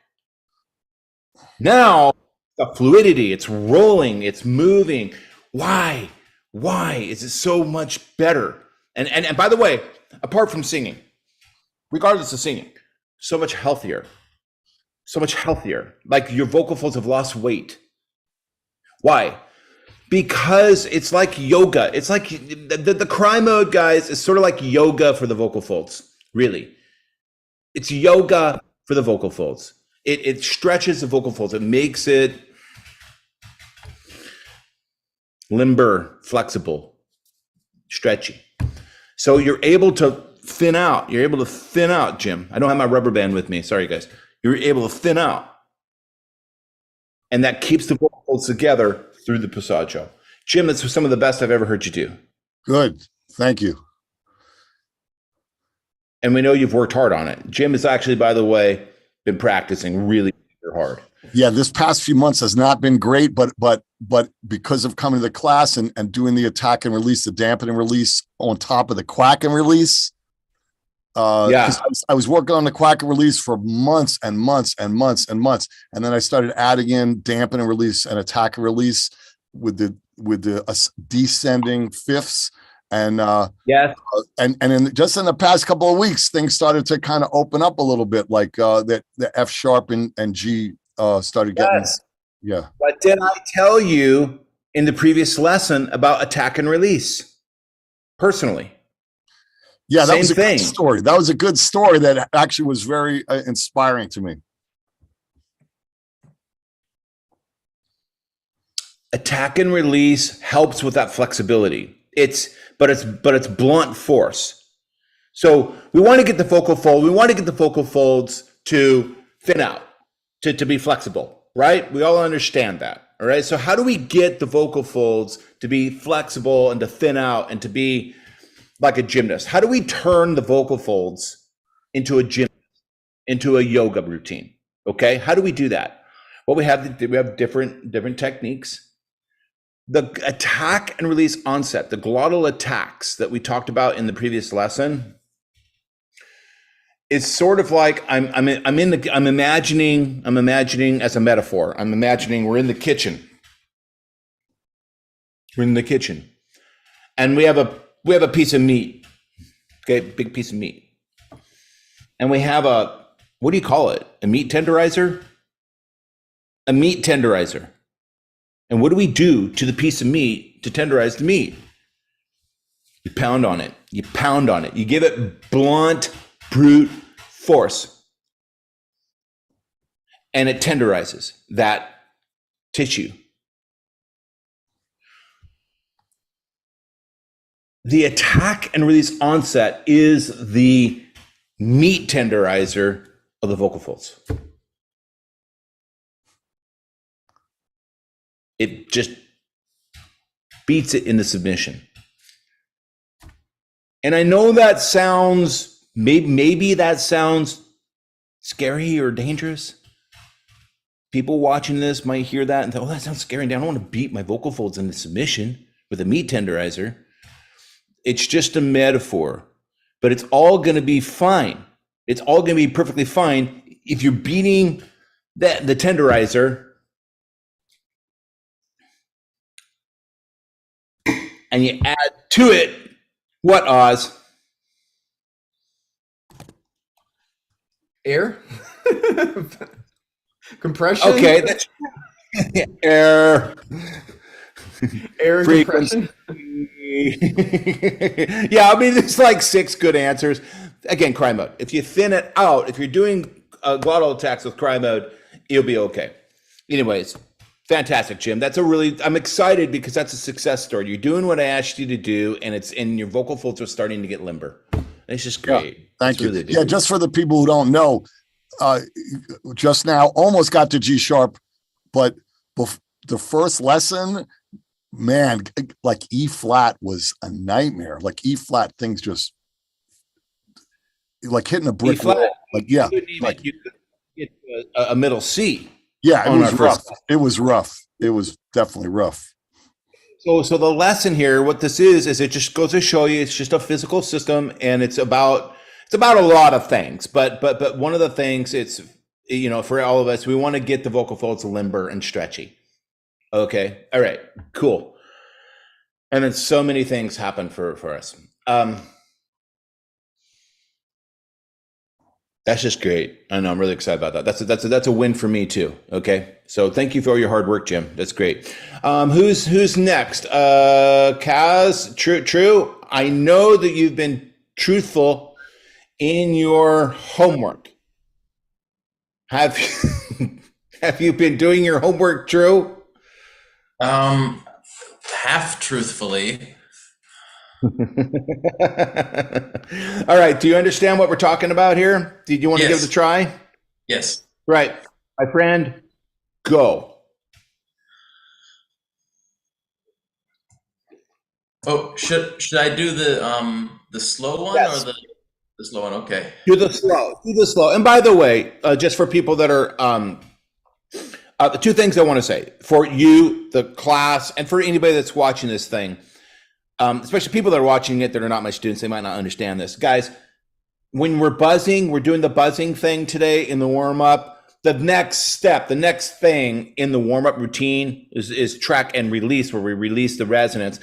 Now the fluidity, it's rolling, it's moving. Why is it so much better? And by the way, apart from singing, regardless of singing, so much healthier. Like your vocal folds have lost weight. Why? Because it's like yoga. It's like the cry mode, guys, is sort of like yoga for the vocal folds. Really, it's yoga for the vocal folds. It stretches the vocal folds. It makes it limber, flexible, stretchy. So you're able to thin out. You're able to thin out, Jim. I don't have my rubber band with me. Sorry, guys. You're able to thin out. And that keeps the vocal folds together through the passaggio. Jim, that's some of the best I've ever heard you do. Good. Thank you. And we know you've worked hard on it. Jim has actually, by the way, been practicing really hard. Yeah, this past few months has not been great, but because of coming to the class and doing the attack and release, the dampen and release on top of the quack and release. 'Cause I was working on the quack and release for months and months and months and months, and then I started adding in dampen and release and attack and release with the descending fifths, and and in just in the past couple of weeks, things started to kind of open up a little bit, like the F sharp and G started getting. Yeah. But did I tell you in the previous lesson about attack and release personally? Yeah, that was a thing. good story. That was a good story that actually was very inspiring to me. Attack and release helps with that flexibility. It's blunt force. So we want to get the vocal fold. We want to get the vocal folds to thin out, to be flexible, right? We all understand that. All right. So how do we get the vocal folds to be flexible and to thin out and to be like a gymnast? How do we turn the vocal folds into a gym, into a yoga routine? Okay. How do we do that? Well, we have different techniques. The attack and release onset, the glottal attacks that we talked about in the previous lesson, is sort of like I'm imagining as a metaphor. I'm imagining we're in the kitchen. We're in the kitchen, and we have a piece of meat. Okay, big piece of meat, and we have what do you call it? A meat tenderizer. A meat tenderizer. And what do we do to the piece of meat to tenderize the meat? You pound on it. You pound on it. You give it blunt, brute force. And it tenderizes that tissue. The attack and release onset is the meat tenderizer of the vocal folds. It just beats it in the submission. And I know that sounds, maybe that sounds scary or dangerous. People watching this might hear that and think, oh, that sounds scary. I don't want to beat my vocal folds in the submission with a meat tenderizer. It's just a metaphor, but it's all going to be fine. It's all going to be perfectly fine if you're beating the tenderizer and you add to it what, Oz? Air? Compression? Okay, that's air. Air and Frequency. compression? Yeah, I mean, there's like 6 good answers. Again, cry mode. If you thin it out, if you're doing glottal attacks with cry mode, you'll be okay. Anyways, fantastic, Jim. I'm excited because that's a success story. You're doing what I asked you to do, and your vocal folds are starting to get limber. It's just great. Yeah, thank you. Really Yeah, just for the people who don't know, just now almost got to G sharp, but the first lesson, man, like E flat was a nightmare. Like E flat things just like hitting a brick wall. Like, yeah. get a middle C. Yeah, it on was our rough. first- It was rough. It was definitely rough. So the lesson here, what this is it just goes to show you it's just a physical system, and it's about a lot of things. But one of the things, it's, you know, for all of us, we want to get the vocal folds limber and stretchy. Okay, all right, cool. And then so many things happen for us. That's just great. I know, I'm really excited about that. That's a win for me too. Okay, so thank you for all your hard work, Jim. That's great. Who's next? Kaz, True. I know that you've been truthful in your homework. Have you been doing your homework, True? Half truthfully. All right. Do you understand what we're talking about here? Did you want to give it a try? Yes. Right. My friend, go. Oh, should I do the slow one Yes. or the slow one? Okay. Do the slow. And by the way, just for people that are, the two things I want to say for you, the class, and for anybody that's watching this thing, especially people that are watching it that are not my students, they might not understand this. Guys, when we're buzzing, we're doing the buzzing thing today in the warm-up. The next step, the next thing in the warm-up routine is track and release, where we release the resonance.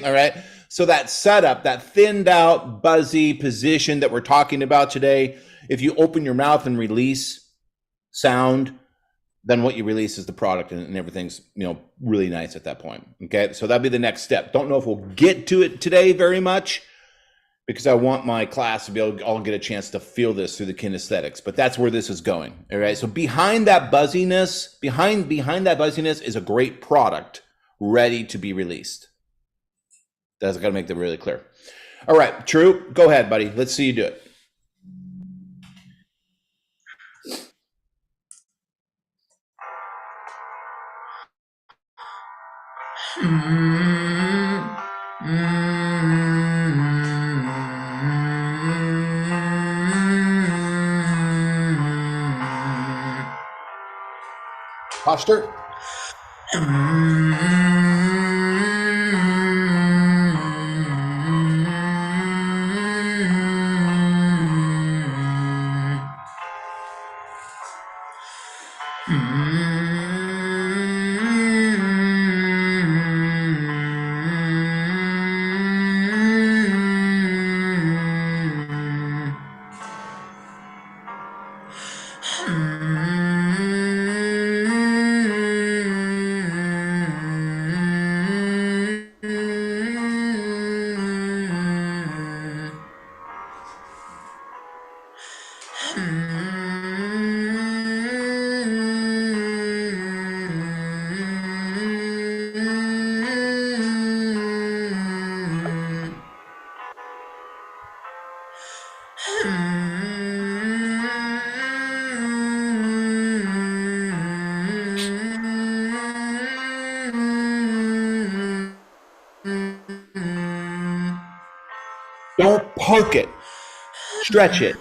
All right. So that setup, that thinned out, buzzy position that we're talking about today, if you open your mouth and release sound, then what you release is the product, and everything's, you know, really nice at that point. Okay, so that'd be the next step. Don't know if we'll get to it today very much, because I want my class to be able to all get a chance to feel this through the kinesthetics, but that's where this is going. All right, so behind that buzziness, behind that buzziness is a great product ready to be released. That's got to make that really clear. All right, True, go ahead, buddy. Let's see you do it. Posture. Don't poke it. Stretch it.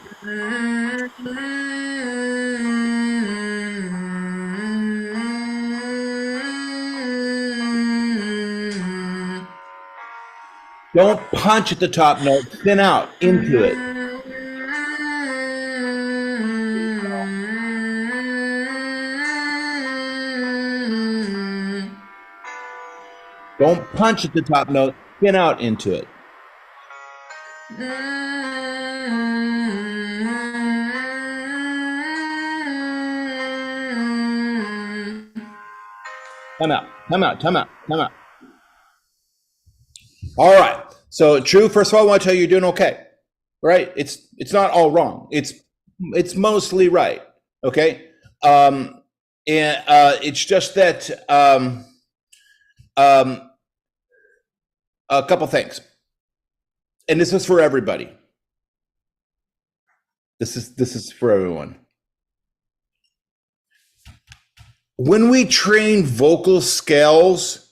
Don't punch at the top note. Thin out into it. Don't punch at the top note. Thin out into it. Time out. All right. So True, first of all, I want to tell you you're doing okay. Right? It's not all wrong. It's mostly right. Okay? And it's just that a couple things. And this is for everybody. This is for everyone. When we train vocal scales,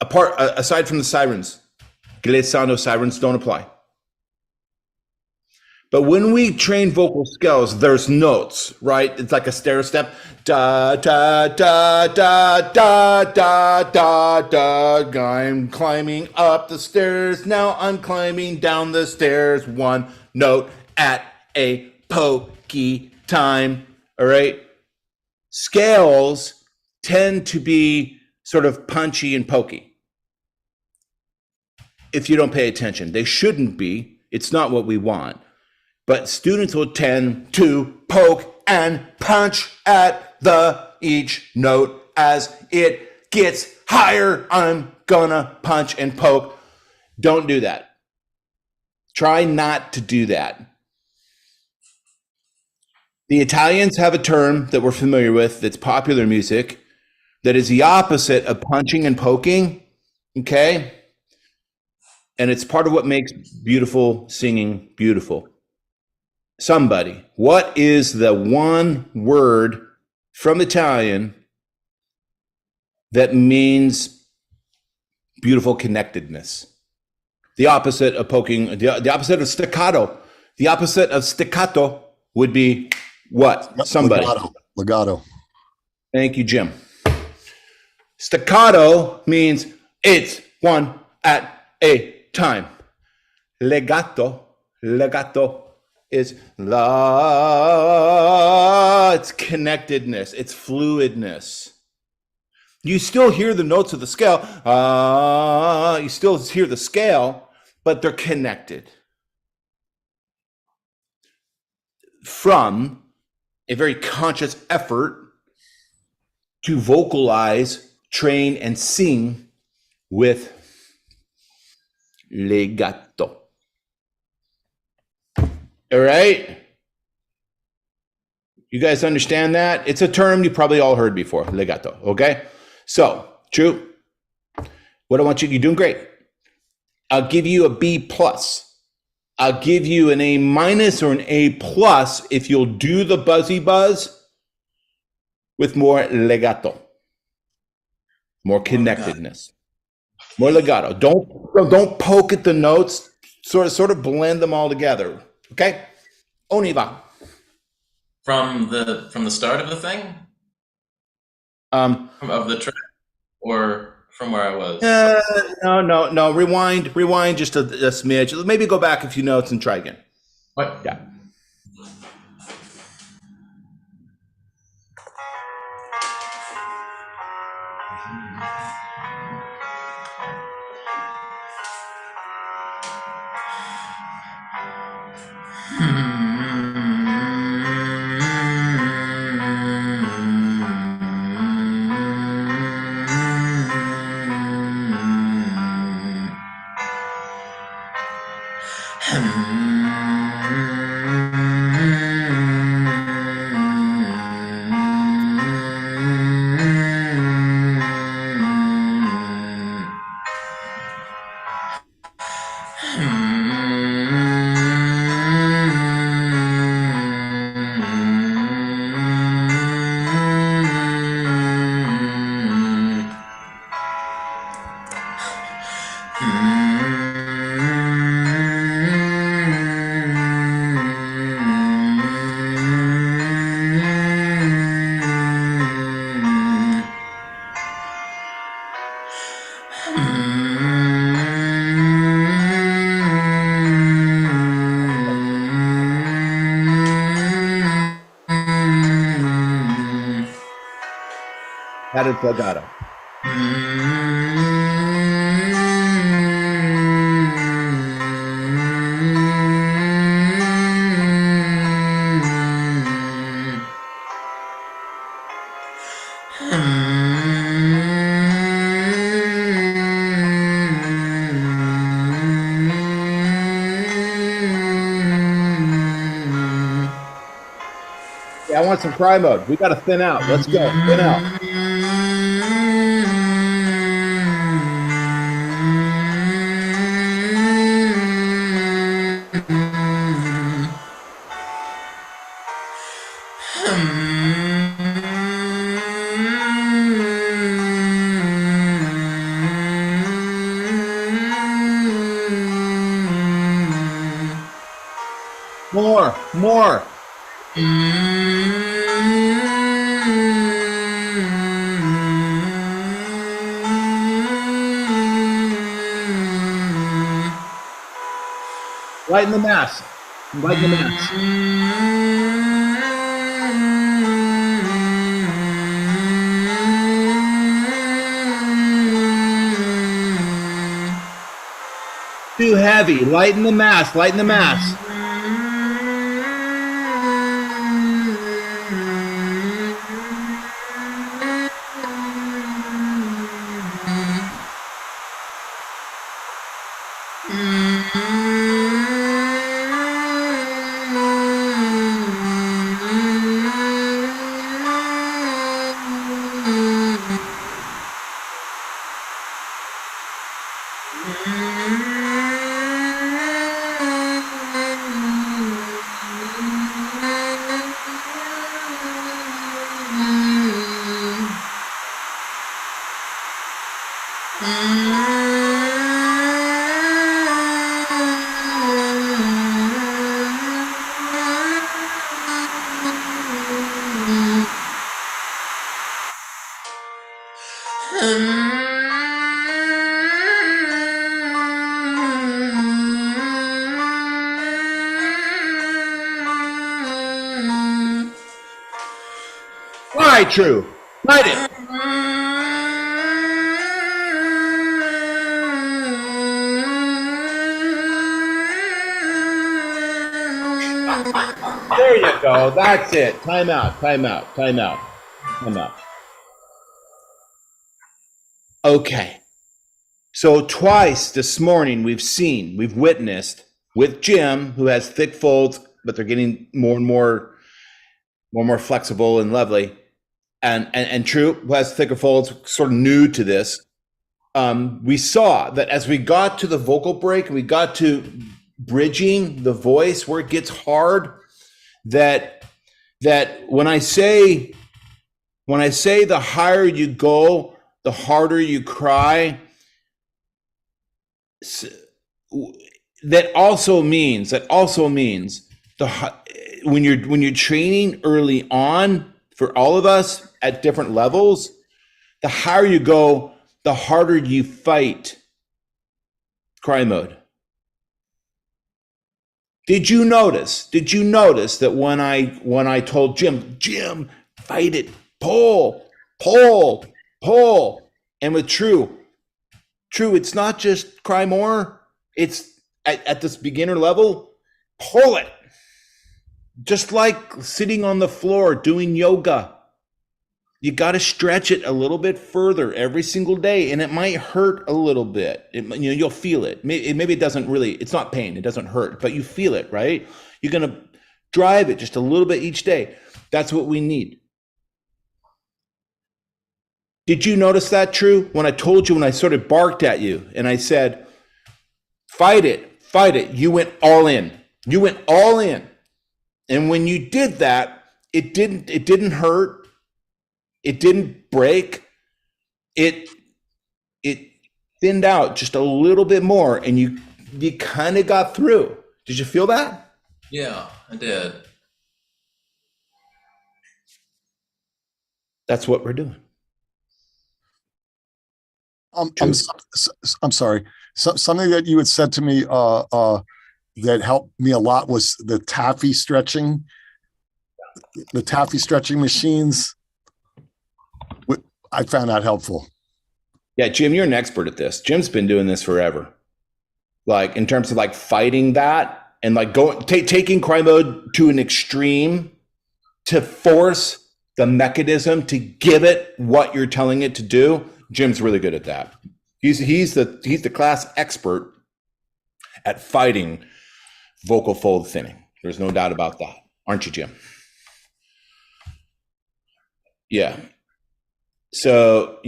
aside from the sirens, glissando sirens don't apply. But when we train vocal scales, there's notes, right? It's like a stair step. Da, da, da, da, da, da, da, da. I'm climbing up the stairs. Now I'm climbing down the stairs. One note at a pokey time. All right. Scales tend to be sort of punchy and pokey. If you don't pay attention, they shouldn't be. It's not what we want. But students will tend to poke and punch at each note as it gets higher. I'm gonna punch and poke. Don't do that. Try not to do that. The Italians have a term that we're familiar with that's popular music that is the opposite of punching and poking, okay? And it's part of what makes beautiful singing beautiful. Somebody, what is the one word from Italian that means beautiful connectedness? The opposite of poking, the opposite of staccato. The opposite of staccato would be what? Somebody. Legato. Thank you, Jim. Staccato means it's one at a time. Legato is la, it's connectedness, it's fluidness. You still hear the notes of the scale, you still hear the scale, but they're connected. From a very conscious effort to vocalize, train, and sing with legato. All right. You guys understand that? It's a term you probably all heard before, legato. Okay. So, true. What I want you, you're doing great. I'll give you a B plus. I'll give you an A minus or an A plus if you'll do the buzzy buzz with more legato, more connectedness, more legato. Don't poke at the notes. Sort of blend them all together. Okay, on y va. From the start of the thing, of the track, or from where I was. No. Rewind just a smidge. Maybe go back a few notes and try again. What? Yeah. That is legato. Yeah, I want some cry mode. We got to thin out. Let's go. Thin out. More. Lighten the mass. Too heavy. Lighten the mass. All right, True. Light it. There you go. That's it. Time out. Okay. So twice this morning we've witnessed with Jim, who has thick folds, but they're getting more and more flexible and lovely. And True, who has thicker folds, sort of new to this. We saw that as we got to the vocal break and we got to bridging the voice where it gets hard, that when I say the higher you go, the harder you cry, that also means when you're training early on, for all of us at different levels, the higher you go, the harder you fight cry mode. Did you notice that when I told Jim, fight it, pull, and with True, it's not just cry more, it's at this beginner level, pull it. Just like sitting on the floor doing yoga. You got to stretch it a little bit further every single day, and it might hurt a little bit. You'll feel it. Maybe it doesn't really, it's not pain, it doesn't hurt, but you feel it, right? You're going to drive it just a little bit each day. That's what we need. Did you notice that, True? When I told you, when I sort of barked at you and I said, fight it, you went all in. And when you did that, it didn't hurt. It didn't break. It thinned out just a little bit more, and you kind of got through. Did you feel that? Yeah, I did. That's what we're doing. I'm sorry. Something that you had said to me that helped me a lot was the taffy stretching machines. I found that helpful. Yeah, Jim, you're an expert at this. Jim's been doing this forever. Like in terms of like fighting that and like taking cry mode to an extreme to force the mechanism to give it what you're telling it to do. Jim's really good at that. He's the class expert at fighting vocal fold thinning. There's no doubt about that. Aren't you, Jim? Yeah. So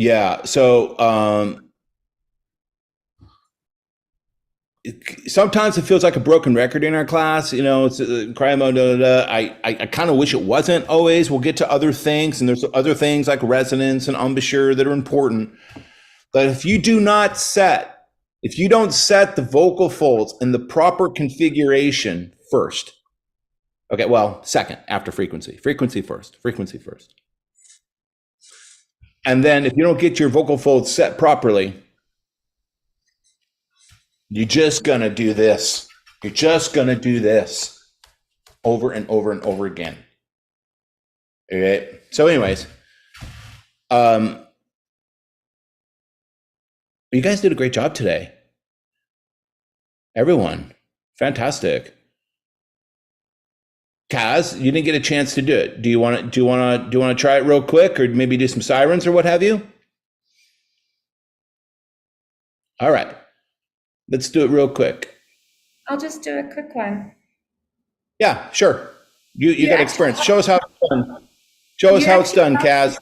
sometimes it feels like a broken record in our class. It's cry mode. I kind of wish it wasn't always. We'll get to other things, and there's other things like resonance and embouchure that are important. But if you don't set the vocal folds in the proper configuration first, Okay, well, second after frequency. Frequency first. And then if you don't get your vocal folds set properly, you're just going to do this. You're just going to do this over and over and over again. All right. So anyways, you guys did a great job today. Everyone, fantastic. Kaz, you didn't get a chance to do it. Do you want to try it real quick, or maybe do some sirens or what have you? All right, let's do it real quick. I'll just do a quick one. Yeah, sure. You got experience. Show us how it's done. Show us You how it's done, actually Kaz.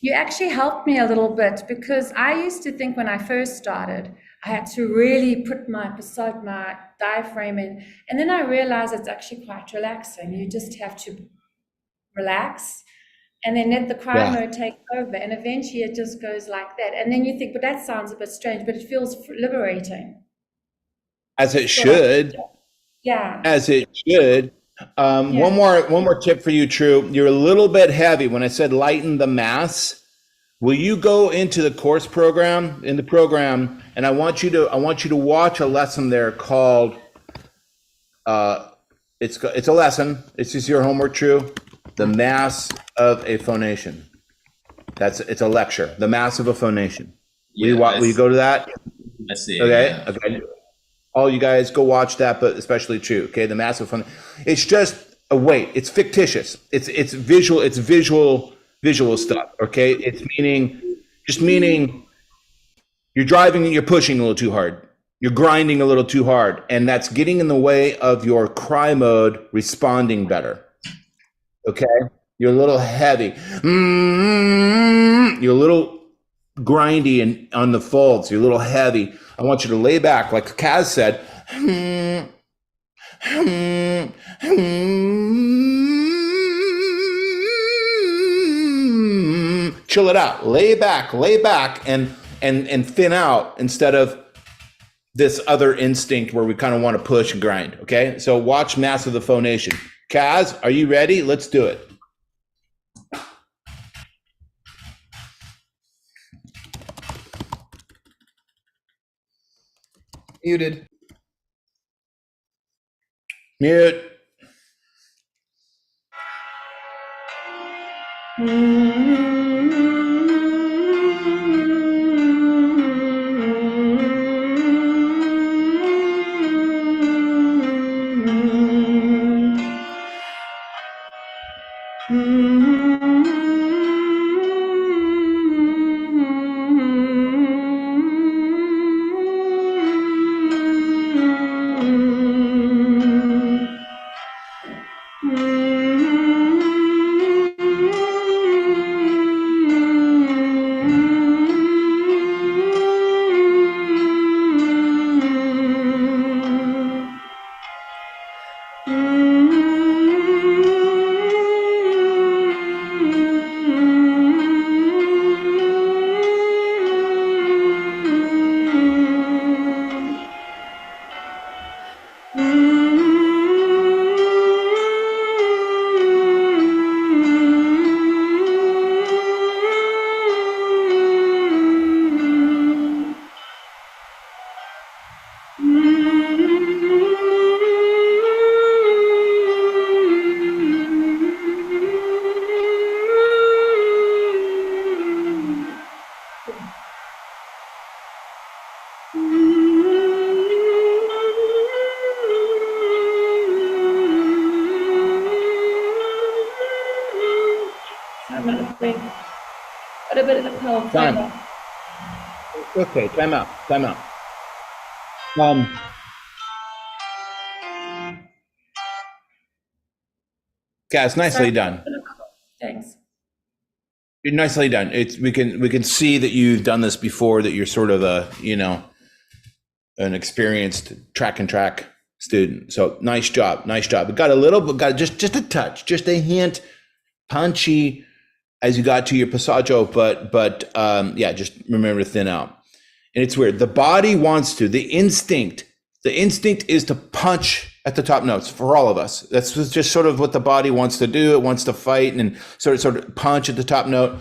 You actually helped me a little bit, because I used to think when I first started, I had to really put my diaphragm in. And then I realized it's actually quite relaxing. You just have to relax and then let the cry mode take over. And eventually it just goes like that. And then you think, but that sounds a bit strange, but it feels liberating. As it should. Yeah. As it should. One more tip for you, True. You're a little bit heavy. When I said lighten the mass, will you go into the course program, and I want you to watch a lesson there called it's a lesson. It's just your homework, True. The mass of a phonation. It's a lecture. The mass of a phonation. Will you go to that? I see. Okay. Yeah. Okay. All you guys go watch that, but especially True. Okay. The mass of phonation. It's just it's fictitious. It's visual. It's visual stuff. Okay. It's meaning you're driving and you're pushing a little too hard. You're grinding a little too hard, and that's getting in the way of your cry mode responding better. Okay? You're a little heavy. You're a little grindy on the folds. You're a little heavy. I want you to lay back, like Kaz said. Chill it out. Lay back, and thin out instead of this other instinct where we kind of want to push and grind. Okay, so watch mass of the phonation. Kaz, are you ready? Let's do it. Muted. Mute. A bit of the pill. Time. Okay, time out. Kaz, nicely done. Thanks. You're nicely done. We can see that you've done this before, that you're sort of an experienced track student. So nice job. It got just a touch, just a hint punchy as you got to your passaggio, but just remember to thin out. And it's weird. The body wants to, the instinct is to punch at the top notes for all of us. That's just sort of what the body wants to do. It wants to fight and sort of punch at the top note.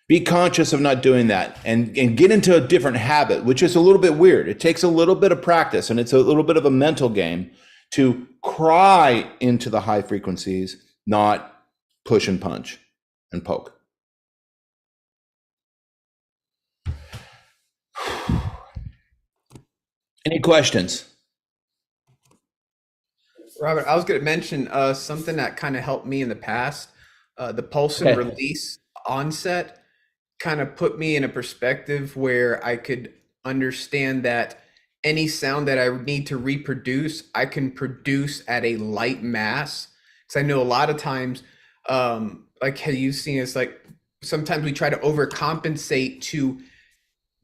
Be conscious of not doing that and get into a different habit, which is a little bit weird. It takes a little bit of practice, and it's a little bit of a mental game to cry into the high frequencies, not push and punch and poke. Any questions? Robert, I was going to mention something that kind of helped me in the past. The pulse and release onset kind of put me in a perspective where I could understand that any sound that I need to reproduce, I can produce at a light mass. Because I know a lot of times, like how you've seen, it's like sometimes we try to overcompensate to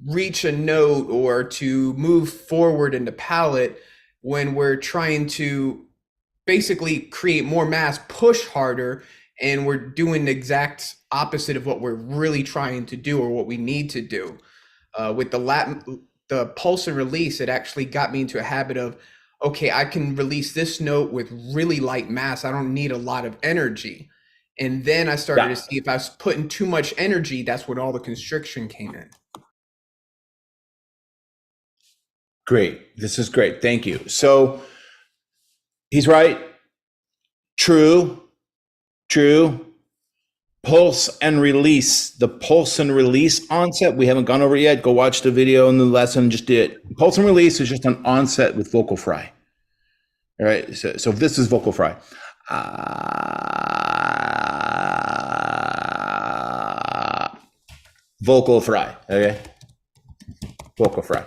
reach a note or to move forward in the palette when we're trying to basically create more mass, push harder, and we're doing the exact opposite of what we're really trying to do or what we need to do. With the pulse and release, it actually got me into a habit of, okay, I can release this note with really light mass. I don't need a lot of energy. And then I started to see if I was putting too much energy, that's when all the constriction came in. Great. This is great. Thank you. So he's right. True. Pulse and release. The pulse and release onset, we haven't gone over it yet. Go watch the video in the lesson. Just do it. Pulse and release is just an onset with vocal fry. All right. So this is vocal fry. Vocal fry. Okay. Vocal fry.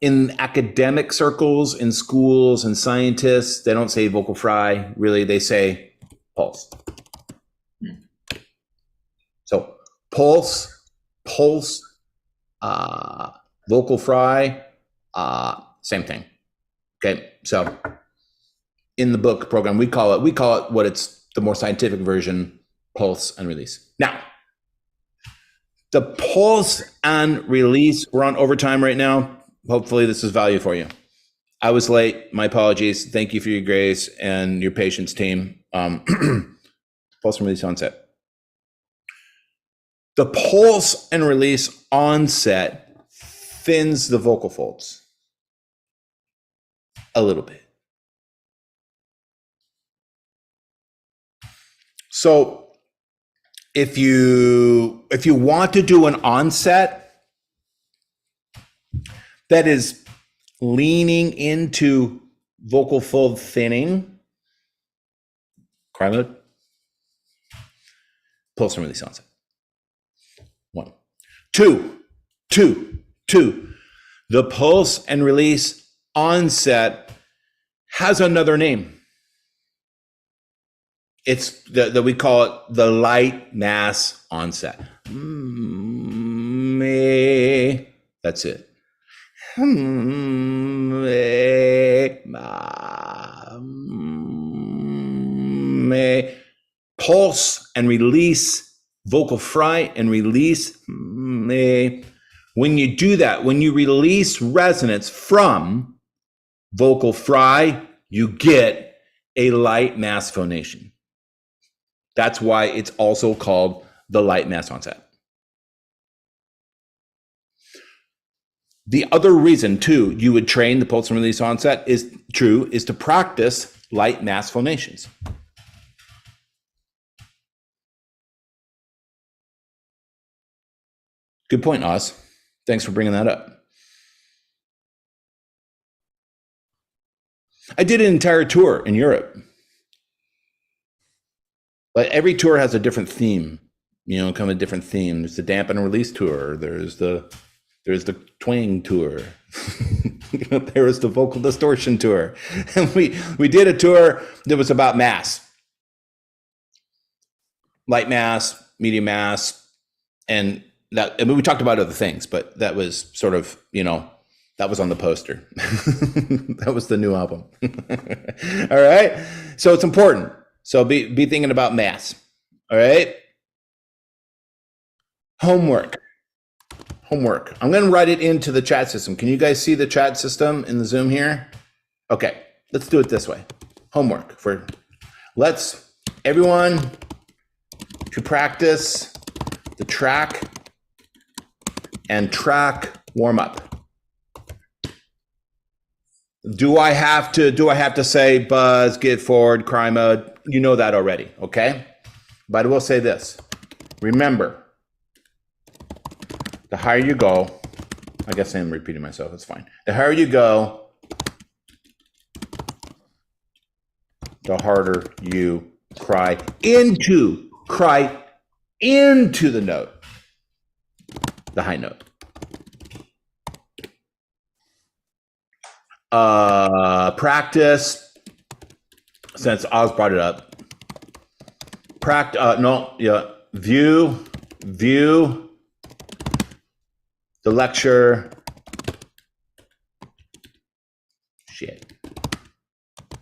In academic circles, in schools and scientists, they don't say vocal fry. Really, they say pulse. So pulse, vocal fry, same thing. Okay. So in the book program, we call it what it's the more scientific version, pulse and release. Now, the pulse and release, we're on overtime right now. Hopefully this is value for you. I was late. My apologies. Thank you for your grace and your patience, team. Pulse and release onset. The pulse and release onset thins the vocal folds a little bit. So if you want to do an onset that is leaning into vocal fold thinning, cry mode, pulse and release onset. 1. 2. The pulse and release onset has another name. It's that we call it the light mass onset. That's it. Pulse and release, vocal fry and release. When you do that, when you release resonance from vocal fry, you get a light mass phonation. That's why it's also called the light mass onset. The other reason, too, you would train the pulse and release onset is to practice light mass phonations. Good point, Oz. Thanks for bringing that up. I did an entire tour in Europe. But every tour has a different theme, kind of a different theme. There's the dampen and release tour. There's the twang tour. There was the vocal distortion tour. And we did a tour that was about mass. Light mass, medium mass, and we talked about other things, but that was sort of, that was on the poster. That was the new album. All right. So it's important. So be thinking about mass. All right. Homework. I'm going to write it into the chat system. Can you guys see the chat system in the Zoom here? Okay, let's do it this way. Homework let's everyone to practice the track and track warm up. Do I have to say buzz, get forward, cry mode? You know that already, okay? But I will say this. Remember, the higher you go, I guess I'm repeating myself, it's fine. The higher you go, the harder you cry into the note, the high note. Practice, since Oz brought it up. View the lecture.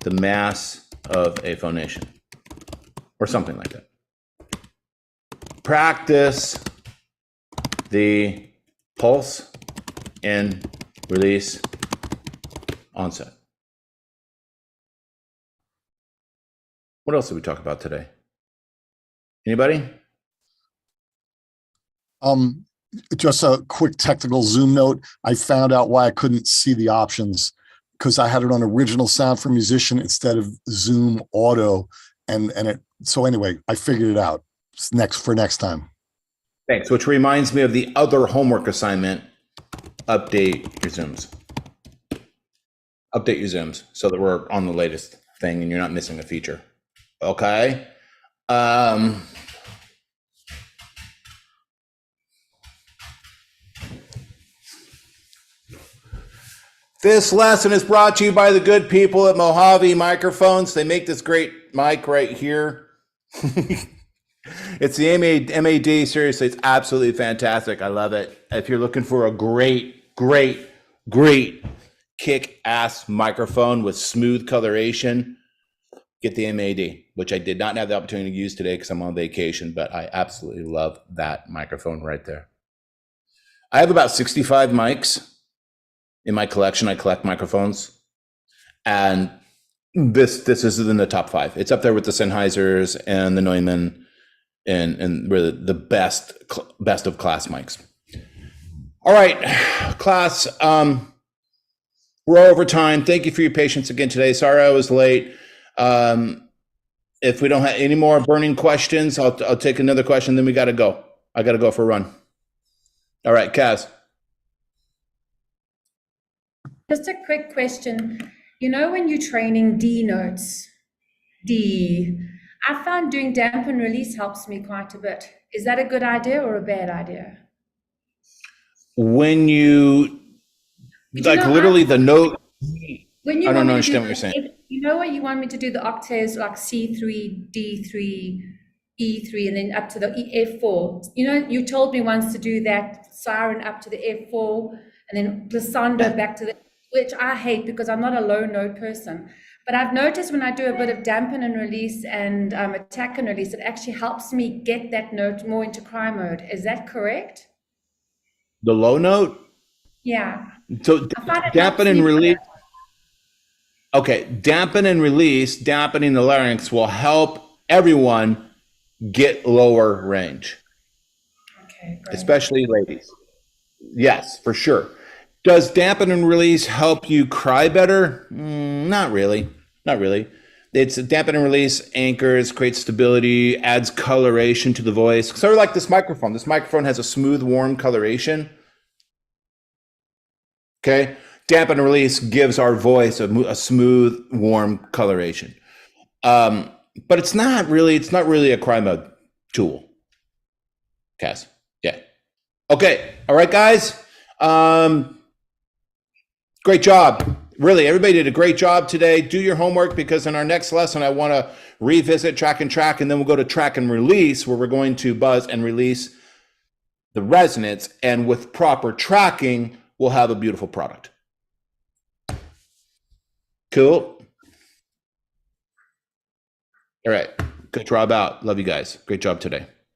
The mass of a phonation, or something like that. Practice the pulse and release onset. What else did we talk about today? Anybody? Just a quick technical Zoom note. I found out why I couldn't see the options because I had it on original sound for musician instead of Zoom auto. So anyway, I figured it out. It's next time. Thanks, which reminds me of the other homework assignment. Update your Zooms. Update your Zooms so that we're on the latest thing and you're not missing a feature. Okay. This lesson is brought to you by the good people at Mojave Microphones. They make this great mic right here. It's the MAD. Seriously, it's absolutely fantastic. I love it. If you're looking for a great kick-ass microphone with smooth coloration, get the MAD, which I did not have the opportunity to use today because I'm on vacation, but I absolutely love that microphone right there. I have about 65 mics in my collection. I collect microphones, and this is in the top 5. It's up there with the Sennheisers and the Neumann, and really the best of class mics. All right, class, we're over time. Thank you for your patience again today. Sorry I was late. If we don't have any more burning questions, I'll take another question, then we got to go. I got to go for a run. All right, Kaz. Just a quick question. You know, when you're training D notes, D, I found doing damp and release helps me quite a bit. Is that a good idea or a bad idea? When you, like literally the note, I don't understand what you're saying. You know what you want me to do the octaves like C3, D3, E3, and then up to the F4. You know, you told me once to do that siren up to the F4, and then glissando back to the, which I hate because I'm not a low note person. But I've noticed when I do a bit of dampen and release and attack and release, it actually helps me get that note more into cry mode. Is that correct? The low note? Yeah. So dampen and release. Okay, dampen and release, dampening the larynx will help everyone get lower range. Okay, great. Especially ladies. Yes, for sure. Does dampen and release help you cry better? Not really. Not really. It's dampen and release, anchors, creates stability, adds coloration to the voice. Sort of like this microphone. This microphone has a smooth, warm coloration. Okay. Dampen and release gives our voice a smooth, warm coloration. But it's not really a cry mode tool. Cass. Yeah. Okay. All right, guys. Great job. Really, everybody did a great job today. Do your homework because in our next lesson, I want to revisit track, and then we'll go to track and release, where we're going to buzz and release the resonance. And with proper tracking, we'll have a beautiful product. Cool. All right. Good job out. Love you guys. Great job today.